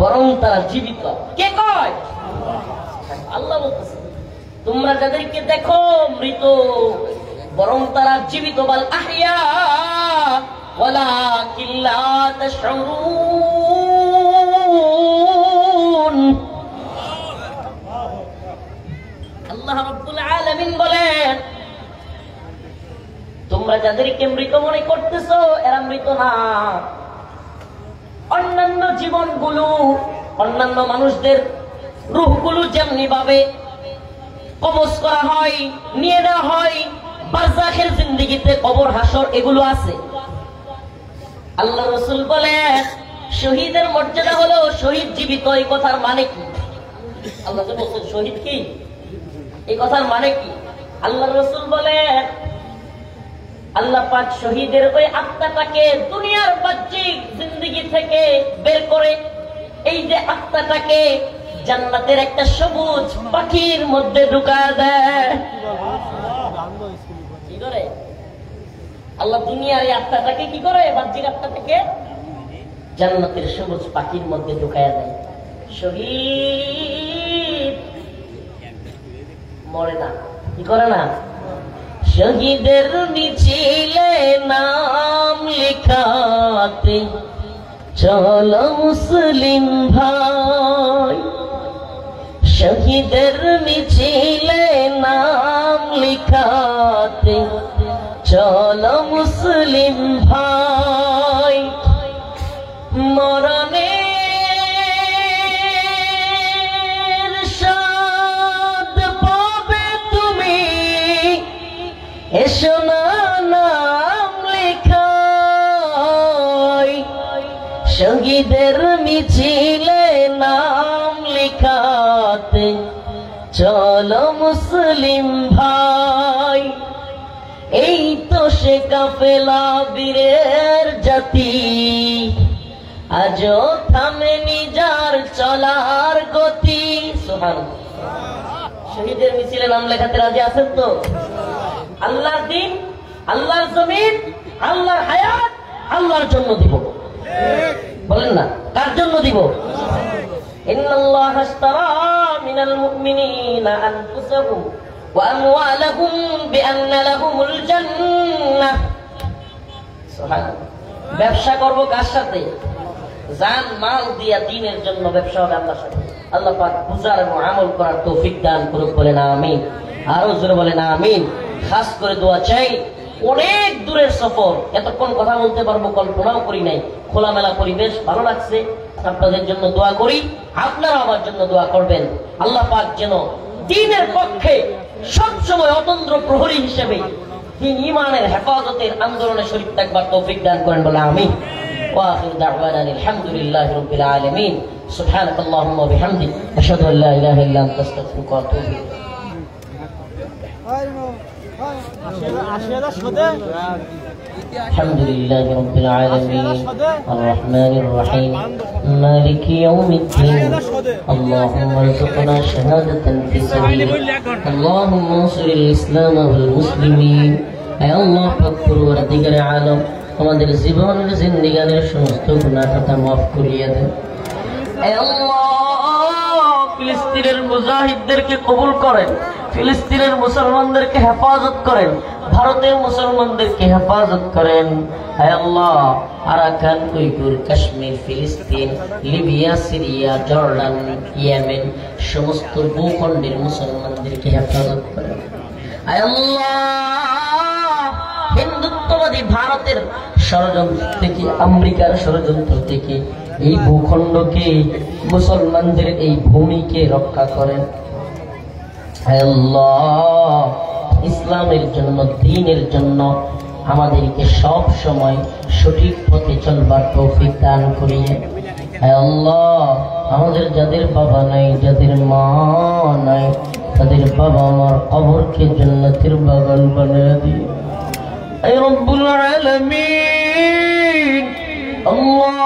বরং তারা জীবিত। কে কয়? আল্লাহ বলতেছে, তোমরা যাদেরকে দেখো মৃত, বরং তারা জীবিত। বাল আহইয়া ওয়ালাকিন লা তাশউরুন। আল্লাহ রাব্বুল আলামিন বলেন, তোমরা যাদেরকে মৃত মনে করতেছো, এরা মৃত না। অন্যান্য জীবনগুলো, অন্যান্য মানুষদের রূহগুলো যেমনি ভাবে কবজ করা হয়, নিয়ে নেওয়া হয়, বারজাখের জিন্দেগিতে কবর হাসর এগুলো আছে। আল্লাহ রাসূল বলেন, শহীদের মর্যাদা হলো শহীদ জীবিত। এই কথার মানে কি? আল্লাহ যে বলছেন শহীদ কি, এই কথার মানে কি? আল্লাহ রাসূল বলেন, আল্লাহ পাক শহীদের ওই আত্মাটাকে দুনিয়ার বাহ্যিক জিন্দেগি থেকে বের করে, এই যে আত্মাটাকে জান্নাতের একটা সবুজ পাখির মধ্যে ঢুকায় দেয়। কি করে আল্লাহ দুনিয়ার এই আত্মাটাকে কি করে? বাহ্যিক আত্মাটাকে জান্নাতের সবুজ পাখির মধ্যে ঢুকায় দেয়। শহীদ মরে না, কি করে না? শহীদের মিছিলে নাম লেখাতে চলো মুসলিম ভাই, শহীদের মিছিলে নাম লেখাতে চলো মুসলিম ভাই। মরণের স্বাদ পাবে তুমি, এসো না নাম লেখাই। শহীদের মিছিলে নাম লেখাতে চলো মুসলিম ভাই। এই তো সে কাফেলা বীরের জাতি, আজও থামেনি যার চলার গতি। সুবহানাল্লাহ। শহীদের মিছিলে নাম লেখাতে রাজি আছেন তো? আল্লাহর দিন, আল্লাহর জমিন, আল্লাহর হায়াত আল্লাহর জন্য দিব। বলেন না, কার জন্য দিব? ইন্নাল্লাহা আশতারা মিনাল মুমিনিনা আনফুসাহুম ওয়া আমওয়ালাহুম বিআন্না লাহুমুল জান্নাহ। সুবহানাল্লাহ। ব্যবসা করব কার সাথে? জান মাল দিয়া দিনের জন্য ব্যবসা হবে আল্লাহর সাথে। আল্লাহ পাক বুঝার এবং আমল করার তৌফিক দান করুক, বলেন আমিন। আরো জোরে বলেন আমিন। খাস করে দোয়া চাই, অনেক দূরের সফর, এতক্ষণ কথা বলতে পারবো কল্পনাও করি নাই। খোলামেলা পরিবেশ, ভালো লাগছে। আপনাদের জন্য দোয়া করি, আপনারা আমার জন্য দোয়া করবেন। আল্লাহ পাক যেন দ্বীনের পক্ষে সবসময় অতন্দ্র প্রহরী হিসেবে দ্বীন ঈমানের হেফাজতের আন্দোলনে শরীক থাকবার তৌফিক দান করেন, বলে আমিন। وآخر دعوانا الحمد لله رب العالمين سبحانك اللهم وبحمدك أشهد أن لا إله إلا أنت أستغفرك وأتوب إليك. الحمد لله رب العالمين الرحمن الرحيم مالك يوم الدين اللهم ارزقنا شهادة في سبيلك اللهم انصر الإسلام والمسلمين يا الله পরওয়ারদিগার আলম আমাদের জীবনের জিন্দেগানের সমস্ত গুনাহ খাতা মাফ করিয়ে দেন। হে আল্লাহ, ফিলিস্তিনের মুজাহিদদেরকে কবুল করেন, ফিলিস্তিনের মুসলমানদেরকে হেফাজত করেন, ভারতের মুসলমানদেরকে হেফাজত করেন। হে আল্লাহ, আরাকান, উইগুর, কাশ্মীর, ফিলিস্তিন, লিবিয়া, সিরিয়া, জর্ডান, ইয়েমেন সমস্ত ভূখণ্ডের মুসলমানদেরকে হেফাজত করেন। হে আল্লাহ, হিন্দুত্ববাদী ভারতের ষড়যন্ত্র থেকে, আমেরিকার ষড়যন্ত্র থেকে এই ভূখণ্ডকে, মুসলমানদের এই ভূমিকে রক্ষা করেন। হে আল্লাহ, ইসলামের জন্য, দ্বীনের জন্য আমাদেরকে সব সময় সঠিক পথে চলবার তৌফিক দান করিয়ে। হে আল্লাহ, আমাদের যাদের বাবা নাই, যাদের মা নাই, তাদের বাবা মার কবরকে জান্নাতের বাগান বানিয়ে দিয়ে। হে রব্বুল আলামিন, আল্লাহ,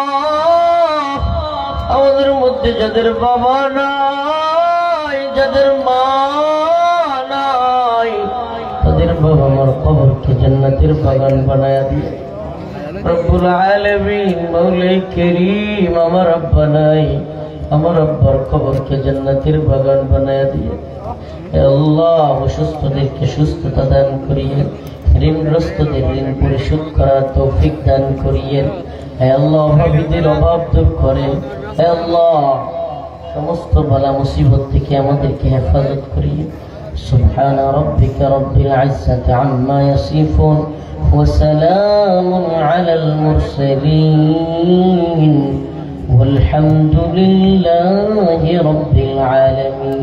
আমাদের মধ্যে যাদের বাবা নাই, যাদের মা নাই, তাদের বাবা মার কবরকে জান্নাতের বাগান বানায়া দিয়ে। রব্বুল আলামিন, মৌলাই করিম, আমার আব্বা নাই, আমার আব্বার কবরকে জান্নাতের বাগান বানায়া দিয়ে। হে আল্লাহ, অসুস্থদেরকে সুস্থতা দান করিয়ে, ঋণগ্রস্তদের ঋণ পরিশোধ করার তৌফিক দান করিয়েন। হে আল্লাহ, অভাবীদের অভাব দূর করেন। হে আল্লাহ, সমস্ত বালা মুসিবত থেকে আমাদেরকে হেফাজত করিয়ে। সুবহানা রাব্বিকা রাব্বিল ইজ্জাতি আম্মা ইয়াসিফুন ওয়া সালামুন আলাল মুরসালিন ওয়াল হামদুলিল্লাহি রাব্বিল আলামিন।